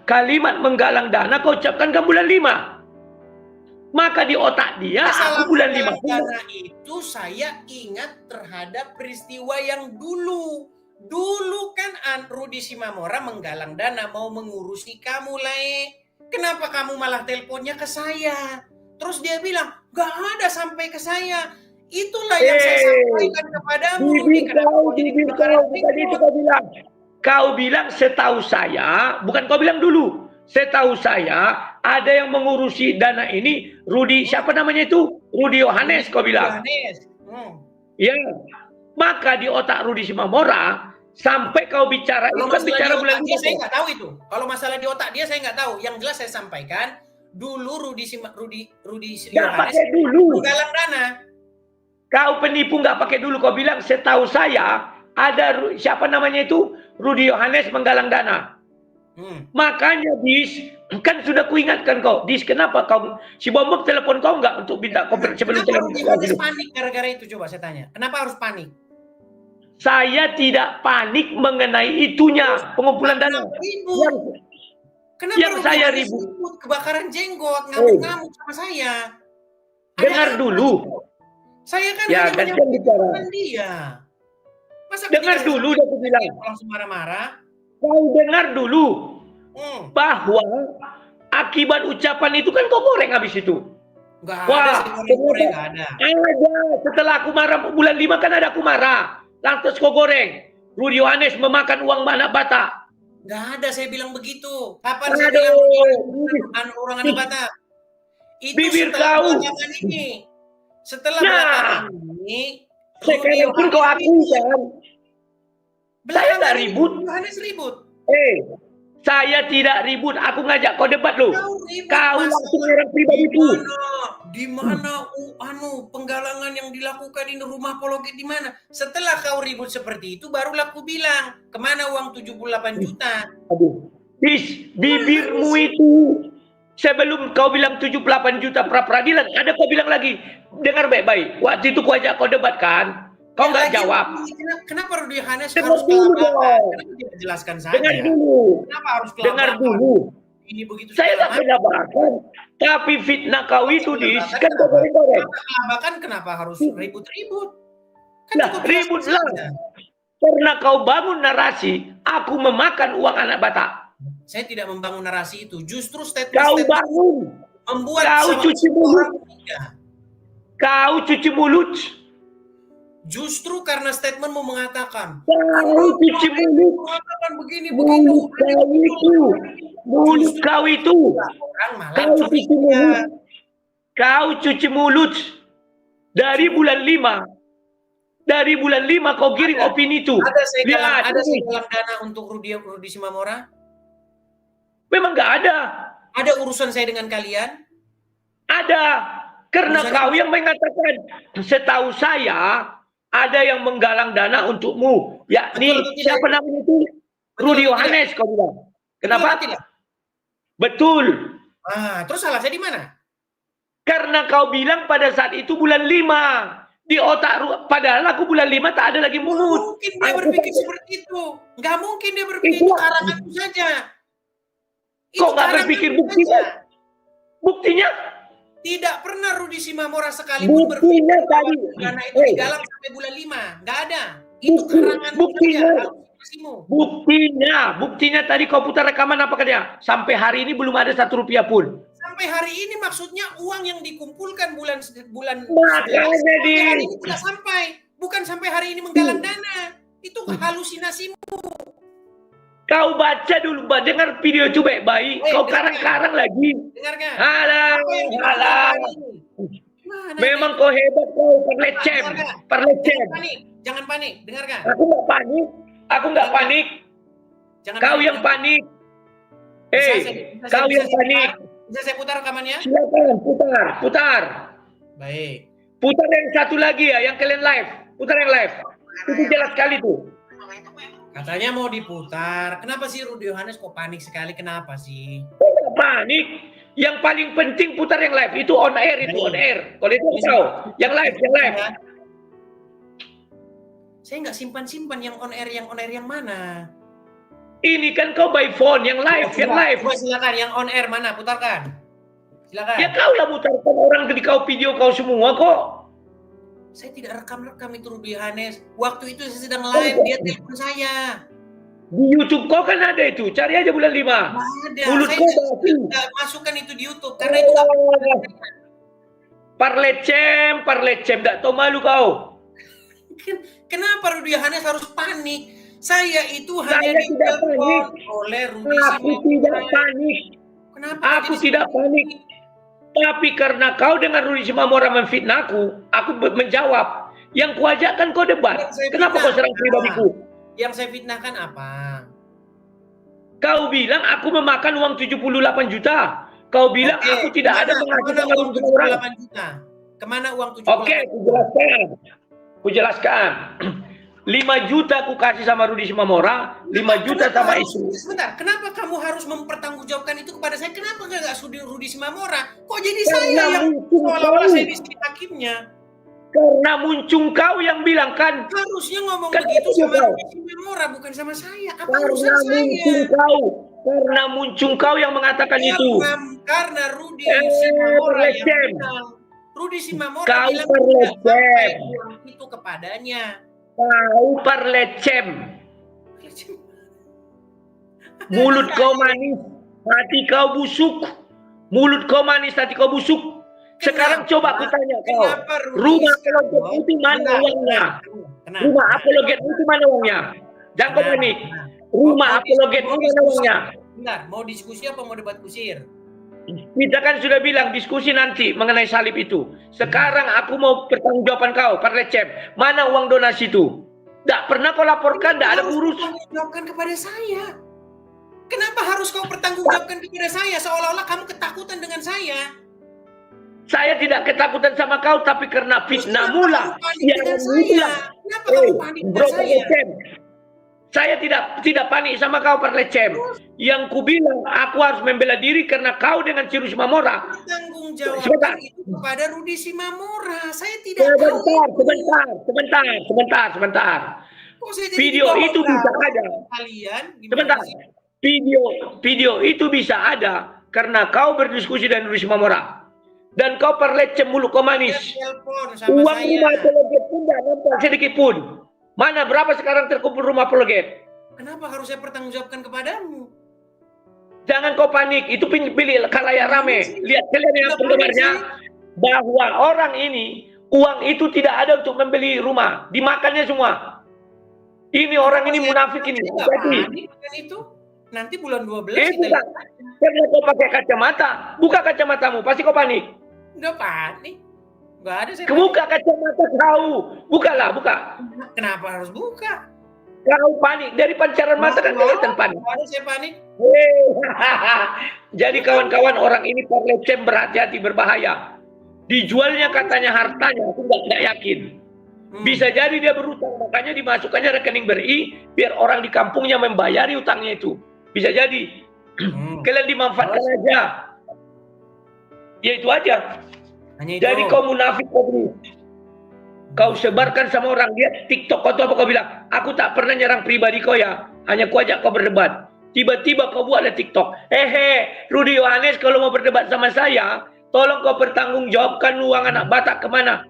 kalimat menggalang dana kau ucapkan kan bulan 5. Maka di otak dia aku bulan 5. Karena itu saya ingat terhadap peristiwa yang dulu. Dulu kan Rudi Simamora menggalang dana mau mengurusi kamu, Lae. Kenapa kamu malah teleponnya ke saya? Terus dia bilang, gak ada sampai ke saya. Itulah yang saya sampaikan kepadamu. Kau bilang setahu saya, bukan kau bilang dulu. Setahu saya ada yang mengurusi dana ini Rudi, siapa namanya itu? Rudi Yohanes kau bilang. Ya. Maka di otak Rudi Simamora sampai kau bicara itu kan bicara bulan 5. Saya nggak tahu itu. Kalau masalah di otak dia saya nggak tahu. Yang jelas saya sampaikan dulu Rudi Yohanes menggalang dana. Kau penipu nggak pakai dulu. Kau bilang setahu saya ada siapa namanya itu Rudi Yohanes menggalang dana. Makanya Dis, kan sudah kuingatkan kau. Dis, kenapa kau si Bombok telepon kau nggak untuk minta sebelum telepon? Kenapa harus panik gara-gara itu, coba saya tanya. Kenapa harus panik? Saya tidak panik mengenai itunya, pengumpulan dana. Yang saya ribut kebakaran jenggot, ngamuk-ngamuk sama saya. Dengar dulu. Saya kan ya, hanya menyampaikan dia. Masa Dengar ketika dulu, dia bilang. langsung marah-marah? Kau dengar dulu bahwa akibat ucapan itu kan kau goreng habis itu. Nggak ada Wah, sih goreng-goreng, nggak ada. Ada. Setelah aku marah bulan 5 kan ada aku marah. Lantas kau goreng. Rudi Yohanes memakan uang anak Batak. Nggak ada saya bilang begitu. Kapan saya bilang orang anak Batak? Itu Bibir setelah kau. belakangan ini. Setelah Nah, belakangan ini, sekarang pun kau akui kan. Saya nggak ribut. Yohanes ribut. Saya tidak ribut. Aku ngajak kau debat loh. Kau langsung orang pribadi itu. Di mana penggalangan yang dilakukan di rumah apologet di mana? Setelah kau ribut seperti itu, barulah aku bilang kemana uang 78 juta. Aduh, bibirmu itu sebelum kau bilang 78 juta pra peradilan, ada kau bilang lagi, dengar baik-baik. Waktu itu kau ajak kau debat kan, kau nggak jawab. Kenapa Rudi Yohanes harus kelabakan? Kenapa tidak jelaskan saja? Dengar dulu. Kenapa harus kelabakan? Dengar dulu. Ini begitu. Saya nggak kelabakan, tapi fitnah kau itu kan kau goreng-goreng. Kelabakan kenapa harus ribut-ribut? Nah, ributlah. Karena kau bangun narasi, aku memakan uang anak Batak. Saya tidak membangun narasi itu. Justru kau bangun. Membuat kau cuci mulut. Kau cuci mulut. Justru karena statement mau mengatakan. Kau cuci mulut. Mengatakan begini, mulut kau itu. Mulut kau itu. Kau cuci mulut. Kau cuci mulut. Dari bulan 5. Dari bulan 5 kau giring opini itu. Ada segala dana untuk Rudi Simamora? Memang nggak ada. Ada urusan saya dengan kalian? Ada. Karena kau yang mengatakan, setahu saya ada yang menggalang dana untukmu. Yakni siapa namanya itu? Rudi Yohanes kau bilang. Kenapa? Betul. Terus salah saya di mana? Karena kau bilang pada saat itu bulan 5. Di otak, padahal aku bulan 5 tak ada lagi mulut. Mungkin dia berpikir seperti itu. Nggak mungkin dia berpikir itu karangan saja. Kok nggak berpikir buktinya? Buktinya? Tidak pernah Rudi Simamora sekali buktinya tadi. Dana itu digalang sampai bulan 5. Nggak ada. Itu karangan buktinya. Saja. Buktinya tadi kau putar rekaman apa katanya? Sampai hari ini belum ada 1 rupiah pun. Sampai hari ini maksudnya uang yang dikumpulkan bulan makanya hari ini tidak sampai. Bukan sampai hari ini menggalang dana. Itu halusinasimu. Kau baca dulu, dengar video itu baik-baik. Kau karang-karang lagi. Dengarkan. Halah. Memang kau hebat kau, perlecem. Jangan panik, dengarkan. Aku nggak panik. Kau yang panik. Kau yang panik. Bisa saya putar rekamannya? Silakan, putar. Baik. Putar yang satu lagi ya, yang kalian live. Putar yang live. Itu jelas sekali tuh. Katanya mau diputar. Kenapa sih Rudi Yohanes kok panik sekali? Kenapa sih? Kok panik? Yang paling penting putar yang live. Itu on air, itu on air. Kalau itu tahu. Yang live. Saya nggak simpan-simpan yang on air yang mana? Ini kan kau by phone, yang live. Silakan, yang on air mana? Putarkan. Silakan. Ya kau lah putarkan, orang di kau video kau semua kok. Saya tidak rekam itu Rudi Yohanes. Waktu itu saya sedang live, dia telepon saya. Di YouTube kau kan ada itu, cari aja bulan 5. Ada. Mulut saya kau tidak masukkan itu di YouTube karena itu Parlecem, tak tahu malu kau. Kenapa Rudi Yohanes harus panik? Saya itu hanya ditelepon oleh Rudi Simamora. Aku tidak panik. Kenapa? Aku tidak panik. Tapi karena kau dengan Rudi Simamora memfitnahku, aku menjawab. Yang kuajakkan kau debat. Kenapa kau serang pribadiku? Yang saya fitnahkan apa? Kau bilang aku memakan uang 78 juta. Kau bilang aku tidak ada menghasilkan uang 78 juta. Kemana uang 78 juta? Kujelaskan. 5 juta aku kasih sama Rudi Simamora, 5 juta sama itu. Sebentar, kenapa kamu harus mempertanggungjawabkan itu kepada saya? Kenapa nggak Rudi Simamora? Kok jadi saya yang seolah-olah saya di sini hakimnya? Karena muncung kau yang bilang kan. Harusnya ngomong begitu sama Rudi Simamora, bukan sama saya. Apa urusan saya? Karena muncung kau yang mengatakan itu. Karena Rudi Simamora yang bilang. Rudi Simamora bilang tidak sampai uang itu kepadanya. Kau parlecem. Mulut kau manis, hati kau busuk. Mulut kau manis, hati kau busuk. Sekarang coba aku tanya kau, rumah apologet itu mana uangnya? Rumah apologet itu mana uangnya? Jangan kau panik. Rumah apologet itu mana uangnya? Bentar, mau diskusi apa mau debat kusir? Kita kan sudah bilang diskusi nanti mengenai salib itu. Sekarang aku mau pertanggungjawaban kau, Parlecem. Mana uang donasi itu? Tidak pernah kau laporkan, tidak ada urus. Pertanggungjawabkan kepada saya. Kenapa harus kau pertanggungjawabkan kepada saya? Seolah-olah kamu ketakutan dengan saya. Saya tidak ketakutan sama kau, tapi karena fitnahmu lah yang saya. Kenapa kamu panik dengan saya? Saya tidak panik sama kau, Parlecem. Yang ku bilang, aku harus membela diri karena kau dengan Cyrus Simamora. Pertanggungjawabkan itu kepada Rudi Simamora. Saya tidak tahu. Sebentar. Video itu bisa ada. Sebentar. Video itu bisa ada karena kau berdiskusi dengan Rudi Simamora. Dan kau Parlecem mulut kau manis. Uang rumah apologet pun tidak nampak sedikit pun. Mana berapa sekarang terkumpul rumah apologet? Kenapa harus saya pertanggungjawabkan kepadamu? Jangan kau panik, itu pilih khalayak rame. Lihat kalian yang penggemarnya bahwa orang ini uang itu tidak ada untuk membeli rumah, dimakannya semua. Ini orang ini munafik ini. Jadi itu nanti bulan 12 kita lihat. Karena kau pakai kacamata, buka kacamatamu, pasti kau panik. Udah panik. Enggak ada saya. Buka kacamata kau. Bukalah. Kenapa harus buka? Kau panik dari pancaran mata kan kelihatan panik. Ada saya panik. Jadi kawan-kawan, orang ini Parlecem berhati-hati, berbahaya. Dijualnya katanya hartanya, aku tidak yakin. Bisa jadi dia berutang, makanya dimasukkannya rekening BRI biar orang di kampungnya membayari utangnya itu. Bisa jadi. Kalian dimanfaatkan aja. Ya itu aja. Jadi kau munafik kau sebarkan sama orang, dia TikTok atau apa kau bilang, aku tak pernah nyerang pribadi kau ya, hanya ku ajak kau berdebat. Tiba-tiba kau buatlah TikTok. Rudi Yohanes kalau mau berdebat sama saya, tolong kau pertanggungjawabkan uang anak Batak kemana.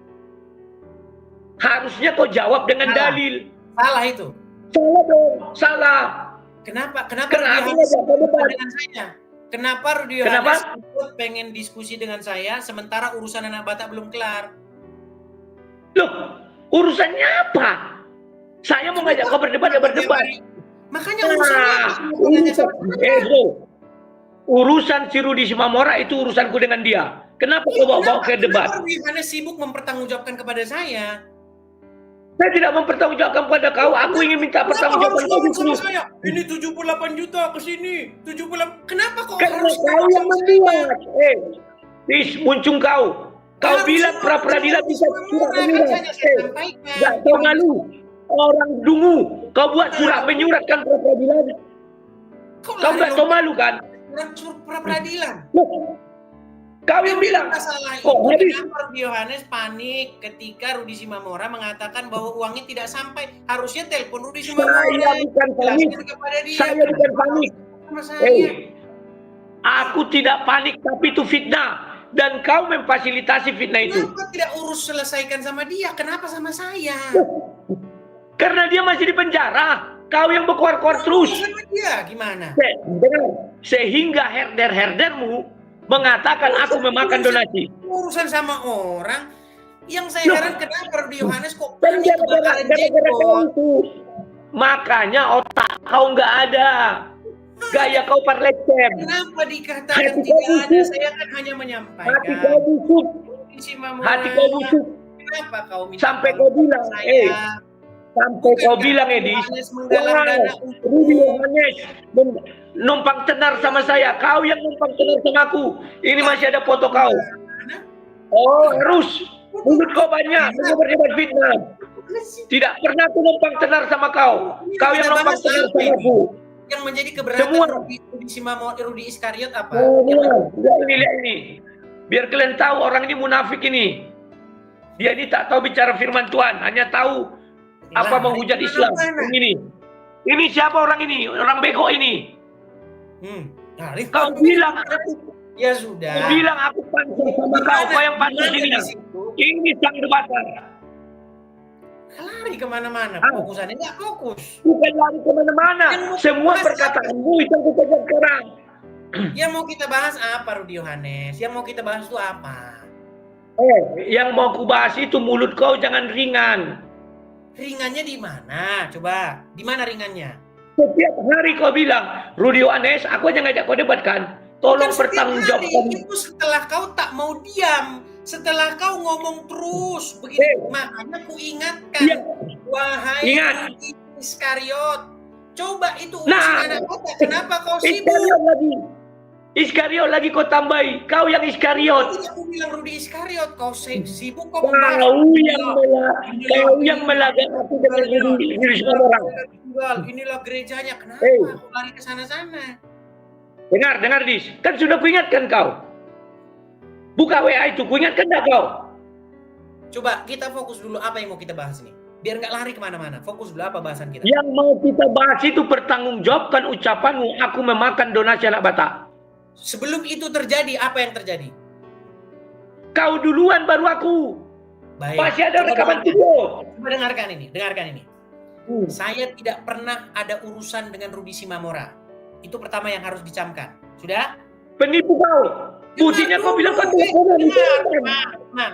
Harusnya kau jawab dengan dalil. Salah itu. Salah dong, salah. Kenapa Rudi Yohanes dengan saya? Kenapa Rudi Yohanes pengen diskusi dengan saya sementara urusan anak Batak belum kelar? Loh, urusannya apa? Saya mau ngajak kau berdebat, ya berdebat. Makanya urusan si Rudi Simamora itu urusanku dengan dia. Kenapa kau bawa ke debat? Rudi Yohanes sibuk mempertanggungjawabkan kepada saya. Saya tidak mempertanggungjawabkan kepada kau. Aku ingin minta pertanggungjawaban kau justru. Ini 78 juta ke sini. 78. Kenapa kok karena harus kau yang membuat? Muncung kau. Kau bilang pra-peradilan bisa surat menyurat. Gak tahu malu. Orang dungu. Kau buat surat menyuratkan pra-peradilan. Kau gak tahu malu kan? Surat pra-peradilan. Kau yang bilang. Kenapa Rudi Yohanes panik ketika Rudi Simamora mengatakan bahwa uangnya tidak sampai? Harusnya telepon Rudi Simamora. Saya bukan panik. Saya bukan panik. Aku tidak panik, tapi itu fitnah. Dan kau memfasilitasi fitnah itu. Kenapa tidak urus selesaikan sama dia? Kenapa sama saya? Karena dia masih di penjara. Kau yang berkuar-kuar terus. Sama dia gimana? Sehingga herder-herdermu mengatakan aku memakan donasi. Urusan sama orang. Yang saya heran kenapa Rudi Yohanes kok gara-gara kau itu. Makanya otak kau nggak ada. Gaya kau Parlecem. Kenapa dikatakan tidak ada? Saya kan hanya menyampaikan. Hati kau busuk. Hati kau busuk. Kenapa kau minta sampai kau bilang, sampai kau bilang, Edis, Rudi Yohanes numpang tenar sama saya. Kau yang numpang tenar sama aku. Ini masih ada foto kau. Oh, harus. Mulut kau banyak. Kau berdebat fitnah. Tidak pernah aku numpang tenar sama kau. Kau yang numpang tenar sama aku. Yang menjadi keberatan Rudi Simamora, Rudi Iskariot apa? Lihat ini. Biar kalian tahu orang ini munafik ini. Dia ini tak tahu bicara firman Tuhan, hanya tahu apa menghujat Islam. Ini siapa orang ini? Orang bego ini. Kau bilang ya sudah. Kau bilang aku pantas sama kau yang pantas ini. Ini sang debater. Lari kemana-mana, fokusannya nggak fokus. Bukan lari kemana-mana. Semua perkataanmu itu aku pegang sekarang. Yang mau kita bahas apa, Rudi Yohanes? Yang mau kita bahas itu apa? Yang mau aku bahas itu mulut kau jangan ringan. Ringannya di mana? Coba, di mana ringannya? Setiap hari kau bilang, Rudi Yohanes, aku aja ngajak kau debat kan. Tolong pertanggungjawabkan. Itu setelah kau tak mau diam, setelah kau ngomong terus begitu, makanya ku ingatkan, wahai Rudi Iskariot, coba itu urusin anak bata. Kenapa kau sibuk? Iskariot lagi kau tambahi, kau yang Iskariot. Tidak, aku bilang Rudi Iskariot, kau sibuk kau yang melagak aku dengan diri semua orang. Inilah gerejanya, kenapa kau lari ke sana-sana? Dengar Dis, kan sudah kuingatkan kau. Buka WA itu, kuingatkan dah kau. Coba kita fokus dulu apa yang mau kita bahas nih. Biar nggak lari kemana-mana, fokus dulu apa bahasan kita. Yang mau kita bahas itu pertanggungjawabkan ucapanmu, aku memakan donasi anak bata. Sebelum itu terjadi, apa yang terjadi? Kau duluan baru aku. Baik. Masih ada rekaman video. Coba dengarkan ini. Saya tidak pernah ada urusan dengan Rudi Simamora. Itu pertama yang harus dicamkan. Sudah? Penipu kau. Buktinya kau bilang kau teleponan.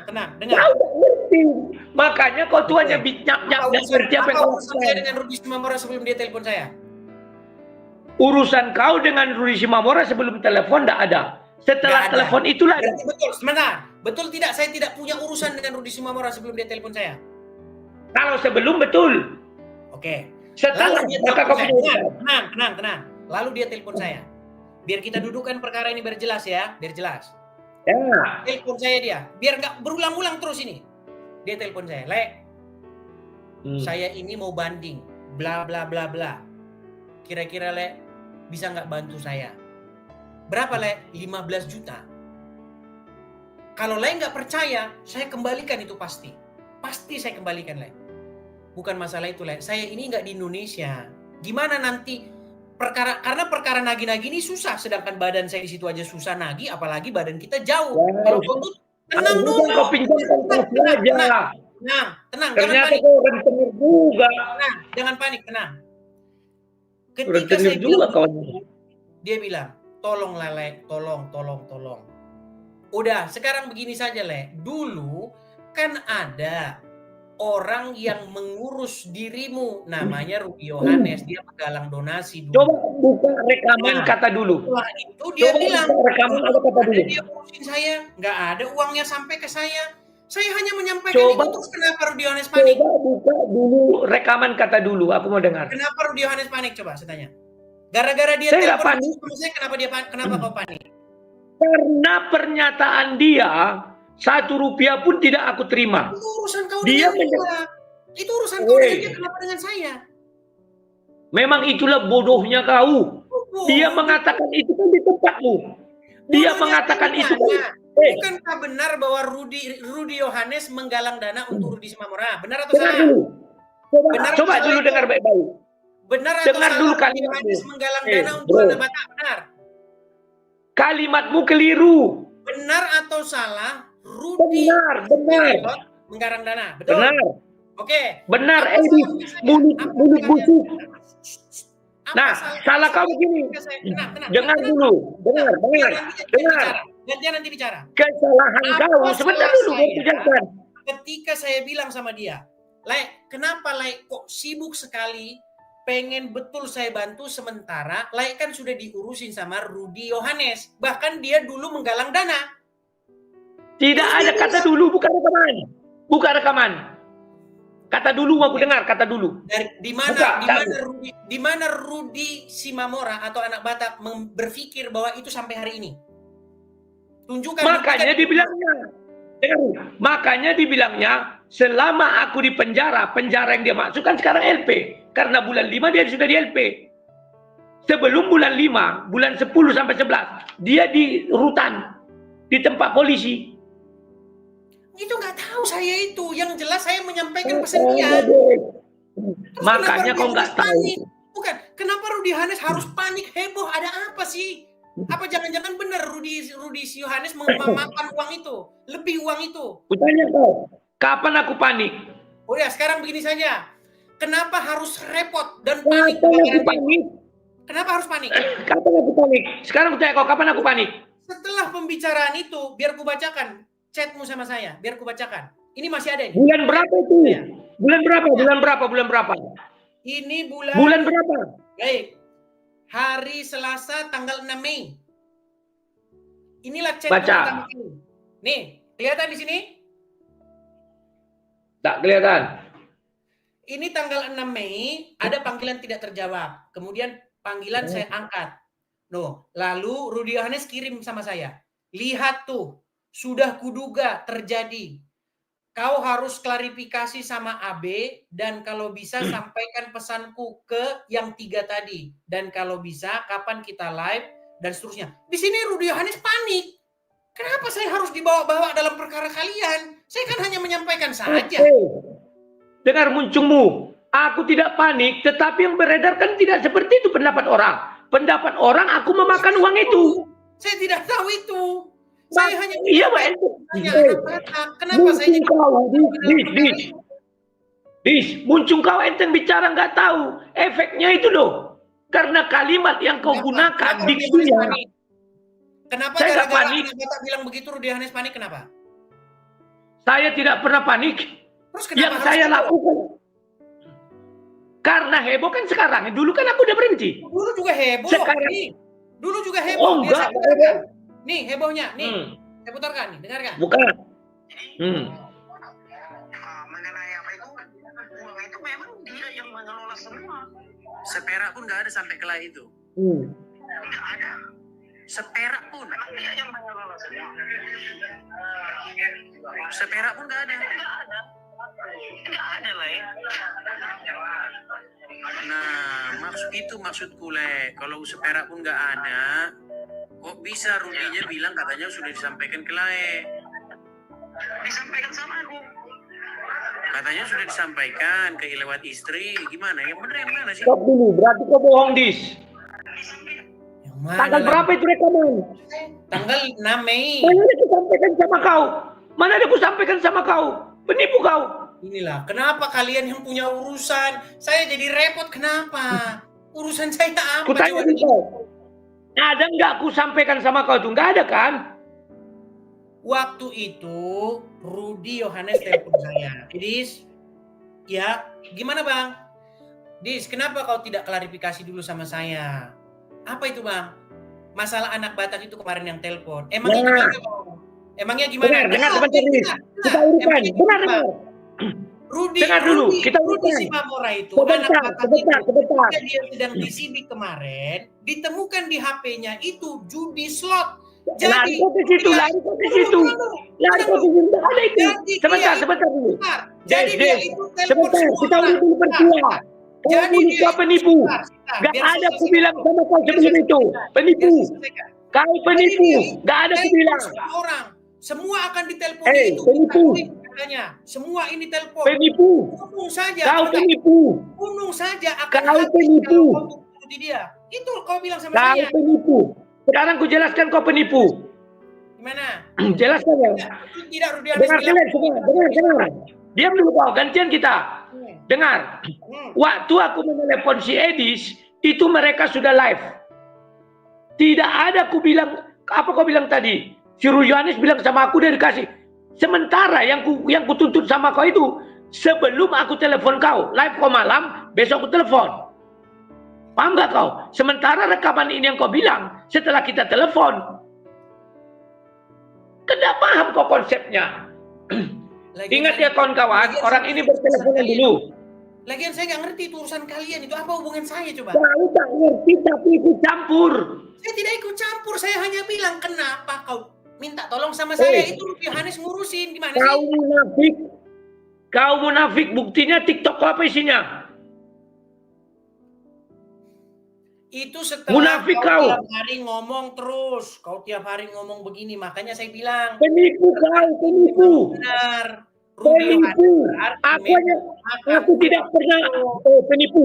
Tenang, dengar. Kau tak ngerti. Makanya kau tuh hanya nyap-nyap ngerti apa yang kau urusan saya dengan Rudi Simamora sebelum dia telepon saya? Urusan kau dengan Rudi Simamora sebelum telepon tidak ada. Setelah telepon itulah ada. Betul, sebentar. Betul tidak? Saya tidak punya urusan dengan Rudi Simamora sebelum dia telepon saya. Kalau sebelum betul. Oke. Setelah maka kau tenang. Lalu dia telepon saya. Biar kita dudukkan perkara ini biar jelas ya, biar jelas. Ya. Telepon saya dia, biar nggak berulang-ulang terus ini. Dia telepon saya, saya ini mau banding, bla bla bla bla. Kira-kira bisa nggak bantu saya? Berapa 15 juta. Kalau nggak percaya, saya kembalikan itu pasti. Pasti saya kembalikan Bukan masalah itu saya ini nggak di Indonesia. Gimana nanti? Karena perkara nagih-nagih ini susah, sedangkan badan saya di situ aja susah nagih, apalagi badan kita jauh. Kalau kau tuh tenang dulu. Kau pinjamkan aja. Tenang. Ternyata kau rentenir juga. Jangan panik, tenang. Ketika saya bilang, dia bilang, tolong tolong. Udah, sekarang begini saja dulu kan ada orang yang mengurus dirimu, namanya Rudi Yohanes, dia menggalang donasi dulu. Coba buka rekaman kata dulu. Setelah itu dia bilang, rekaman ada kata dulu. Dia urusin saya, nggak ada uangnya sampai ke saya. Saya hanya menyampaikan itu, terus kenapa Rudi Yohanes panik? Coba buka dulu rekaman kata dulu, aku mau dengar. Kenapa Rudi Yohanes panik? Coba saya tanya. Gara-gara dia telepon saya, kenapa kau panik? Karena pernyataan dia, 1 rupiah pun tidak aku terima. Itu urusan kau dia dengan dia. Itu urusan kau dengan dia, kenapa dengan saya? Memang itulah bodohnya kau. Dia mengatakan itu kan di tempatmu. Dia mengatakan itu kan. Bukankah benar bahwa Rudi Yohanes menggalang dana untuk Rudi Simamora? Benar atau salah? Coba dulu dengar baik-baik. Benar atau dengar salah dulu Rudi Yohanes menggalang dana untuk anak bata? Benar. Kalimatmu keliru. Benar atau salah? Rudi menggarang dana, betul? Benar. Oke. Benar, mulut busuk. Nah, salah kau begini. Dengar dulu, dengar. Gantian nanti bicara. Kesalahan kau, sebentar dulu, jelaskan. Ketika saya bilang sama dia, kenapa kok sibuk sekali, pengen betul saya bantu, sementara kan sudah diurusin sama Rudi Yohanes, bahkan dia dulu menggalang dana. Tidak ada kata dulu, buka rekaman. Kata dulu aku dengar, kata dulu. Di mana Rudi Simamora atau anak Batak berpikir bahwa itu sampai hari ini? Tunjukkan. Makanya dibilangnya selama aku di penjara yang dia masukkan sekarang LP. Karena bulan 5 dia sudah di LP. Sebelum bulan 5, bulan 10 sampai 11, dia di rutan, di tempat polisi. Itu nggak tahu saya itu. Yang jelas saya menyampaikan pesan dia. Makanya kau nggak tahu. Bukan. Kenapa Rudi Yohanes harus panik heboh? Ada apa sih? Apa jangan-jangan benar Rudi Yohanes memakan uang itu? Lebih uang itu. Kutanya kau, kapan aku panik? Udah, sekarang begini saja. Kenapa harus repot dan panik? Kapan aku panik? Kenapa harus panik? Kapan aku panik? Sekarang aku tanya kau, kapan aku panik? Setelah pembicaraan itu, biar ku bacakan chatmu sama saya, biar ku bacakan. Ini masih ada ini. Bulan berapa itu? Ya. Bulan berapa? Bulan berapa? Bulan berapa? Ini Bulan berapa? Baik. Hari Selasa tanggal 6 Mei. Inilah chat Baca. ini. Nih, kelihatan di sini? Tak kelihatan. Ini tanggal 6 Mei, ada panggilan tidak terjawab. Kemudian panggilan saya angkat. Loh, lalu Rudi Yohanes kirim sama saya. Lihat tuh, sudah kuduga terjadi. Kau harus klarifikasi sama AB dan kalau bisa sampaikan pesanku ke yang 3 tadi. Dan kalau bisa kapan kita live dan seterusnya. Di sini Rudi Yohanes panik. Kenapa saya harus dibawa-bawa dalam perkara kalian? Saya kan hanya menyampaikan saja. Dengar muncungmu. Aku tidak panik, tetapi yang beredar kan tidak seperti itu pendapat orang. Pendapat orang aku memakan uang itu. Saya tidak tahu itu. Saya hanya iya, Pak. kenapa saya muncung kau enteng bicara nggak tahu. Efeknya itu loh. Karena kalimat yang kau gunakan diksinya. Kenapa saya nggak panik? Batak bilang begitu, Rudi Yohanes panik kenapa? Saya tidak pernah panik. Terus kenapa yang saya lakukan karena heboh kan sekarang. Dulu kan aku udah berhenti. Dulu juga heboh. Sekarang dulu juga heboh. Oh enggak. Nih hebohnya, nih. Saya putarkan nih, dengarkan. Bukan. Mengenai apa itu, uang itu memang dia yang mengelola semua. Seperak pun nggak ada sampai ke lain itu. Nggak ada. Seperak pun dia yang mengelola semua. Seperak pun nggak ada. Nggak ada lah ya. Nah, maksudku le, kalau seperak pun nggak ada, kok bisa Rudinya bilang katanya sudah disampaikan ke Lae? Disampaikan sama aku. Katanya sudah disampaikan ke lewat istri. Gimana? Yang benar yang mana sih? Stop dulu, berarti kau bohong, Dis. Tanggal berapa itu rekaman? Tanggal 6 Mei. Mana ada aku sampaikan sama kau? Mana ada aku sampaikan sama kau? Penipu kau. Inilah, kenapa kalian yang punya urusan? Saya jadi repot, kenapa? Urusan saya apa? Ku tanya kau. Ada nggak aku sampaikan sama kau itu? Nggak ada kan? Waktu itu Rudi Yohanes telepon saya. Dis, ya gimana bang? Dis, kenapa kau tidak klarifikasi dulu sama saya? Apa itu bang? Masalah anak Batak itu kemarin yang telepon. Emangnya gimana? Dengar sebentar ini. Kita urutkan. Dengar. Dengar dulu. Kita urutkan. Si Mamora itu sebentar. Dia sedang disidik kemarin. Ditemukan di HP-nya itu judi slot. Lari kau ke situ. Ada itu. Sebentar dulu. Jadi dia itu telepon sebentar. Kita urut dulu berdua. Jadi kau penipu. Gak ada aku bilang sama kau sebelum itu. Penipu. Kau penipu. Gak ada aku bilang. Semua akan ditelepon itu. Penipu. Katanya. Semua ini telepon. Penipu. Bunuh saja. Kau penipu. Bunuh saja. Kau penipu. Dia. Itu kau bilang sama Kau saya. penipu. Sekarang ku jelaskan kau penipu. Gimana? Jelaskan ya. Tidak, Rudi Yohanes dengar. Diam dulu kau, gantian kita. Dengar. Waktu aku menelepon si Edis, itu mereka sudah live. Tidak ada aku bilang, apa kau bilang tadi? Si Rudi Yohanes bilang sama aku dia dikasih. Sementara yang ku tuntut sama kau itu, sebelum aku telepon kau, live kau malam, besok aku telepon. Paham gak kau? Sementara rekaman ini yang kau bilang, setelah kita telepon. Tidak paham kau konsepnya. Ingat ya kawan-kawan, orang ini berteleponan dulu. Lagian saya nggak ngerti itu urusan kalian, itu apa hubungan saya coba? Kau tak ngerti tapi ikut campur. Saya tidak ikut campur, saya hanya bilang kenapa kau minta tolong sama saya, itu Rudi Yohanes ngurusin, gimana sih? Kau munafik, buktinya TikTok kau apa isinya? Itu setelah munafik kau tiap hari ngomong terus, kau tiap hari ngomong begini, makanya saya bilang penipu kau, penipu. Benar. Penipu. Aku tidak pernah penipu.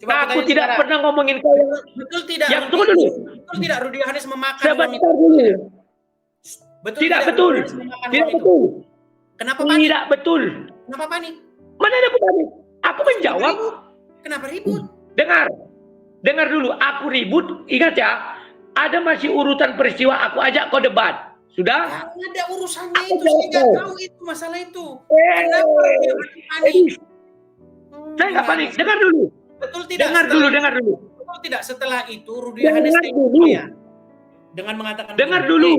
Aku tidak pernah ngomongin kau yang betul tidak? Yang tunggu dulu. Betul tidak Rudi Yohanes memakan sebentar dulu. Betul tidak betul. Tidak betul. Kenapa panik? Tidak betul. Kenapa panik? Mana ada aku panik? Aku menjawab. Kenapa ribut? Dengar dulu. Aku ribut. Ingat ya, ada masih urutan peristiwa. Aku ajak kau debat. Sudah? Nggak ada urusannya itu. Saya nggak tahu itu masalah itu. Kenapa dia panik? Saya nggak panik. Dengar dulu. Betul tidak? Dengar dulu. Betul tidak? Setelah itu Rudy Dengar Yohanes dulu. ya, dengan mengatakan Dengar begini, dulu.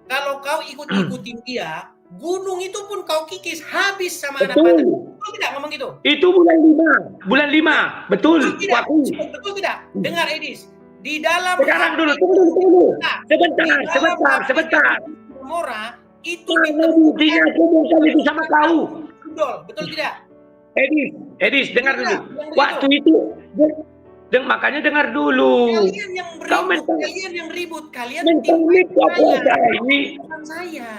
kalau kau ikut-ikutin dia, gunung itu pun kau kikis habis sama anak Betul. panah. Betul tidak ngomong gitu? Itu bulan 5. Betul. Betul tidak? Waktu. Betul tidak? Dengar Edis. Di dalam Sekarang dulu, hati- tunggu dulu. Nah, Sebentar. Mora itu Mana buktinya aku ngomong itu sama kau? betul tidak? Edis, dengar dulu. Bilang Waktu itu, makanya dengar dulu. Kalian yang Kau ribut, kalian mentang mik kau kuasai. bukan saya.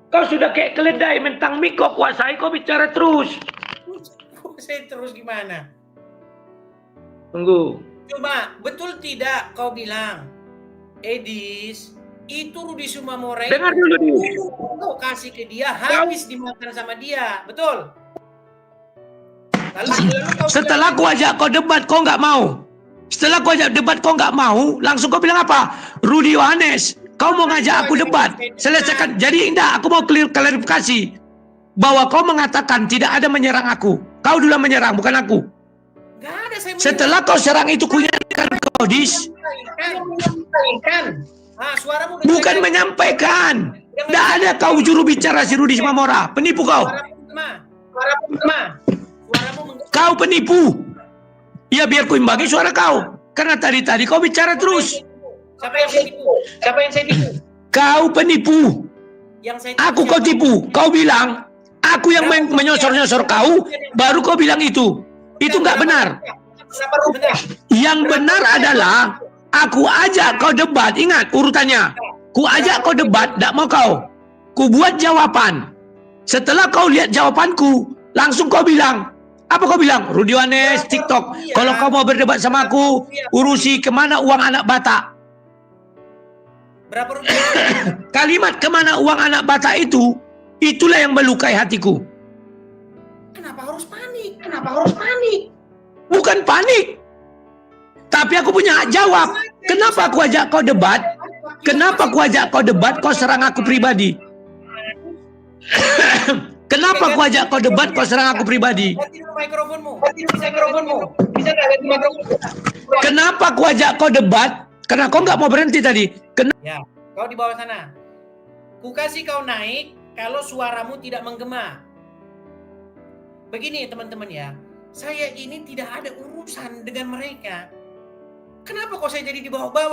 Kau sudah kayak keledai, mentang mik kau kuasai, kau bicara terus. Saya terus gimana? Tunggu. Coba, betul tidak kau bilang, Edis, itu Rudy Sumamora Dengar dulu nih. kau kasih ke dia, habis dimakan sama dia, betul? Lalu kau Setelah bilang, aku ajak kau debat, kau nggak mau. Setelah aku ajak debat, kau nggak mau. Langsung kau bilang apa? Rudy Yohanes, kau mau ngajak aku debat. Selesaikan. Jadi enggak, aku mau klarifikasi. Bahwa kau mengatakan tidak ada menyerang aku. Kau dulu menyerang, bukan aku. nggak ada saya Setelah kau serang itu, kuingatkan kau, Dis. menyampaikan. Suaramu udah Bukan jelek. menyampaikan. Tidak ada kau juru bicara si Rudy Sumamora. Penipu kau. Suaramu menggema. Kau penipu. Ya biar ku imbangi suara kau. Karena tadi kau bicara terus. Siapa yang saya tipu? Kau penipu. Yang saya Aku kau tipu. Kau bilang, aku yang menyosor-nyosor kau, baru kau bilang itu. Itu nggak benar. Benar. Yang benar adalah, aku ajak kau debat. Ingat urutannya. Ku ajak kau debat, tidak mau kau. Ku buat jawaban. Setelah kau lihat jawabanku, langsung kau bilang. Apa kau bilang? Rudy Yohanes, TikTok. Kalau kau mau berdebat sama aku, urusi kemana uang anak Batak. Berapa rupiah? Kalimat kemana uang anak Batak itu, itulah yang melukai hatiku. Kenapa harus panik? Bukan panik. Tapi aku punya hak jawab. Kenapa aku ajak kau debat? Kenapa aku ajak kau debat, kau serang aku pribadi? Kenapa aku ajak kau debat, kau serang aku pribadi? Ganti dulu mikrofonmu. Bisa nggak ganti mikrofonmu? Kenapa aku ajak kau debat? Karena kau nggak mau berhenti tadi. Ya, kau di bawah sana. Ku kasih kau naik kalau suaramu tidak menggema. Begini teman-teman ya, saya ini tidak ada urusan dengan mereka. Kenapa kok saya jadi di bawah-bawah?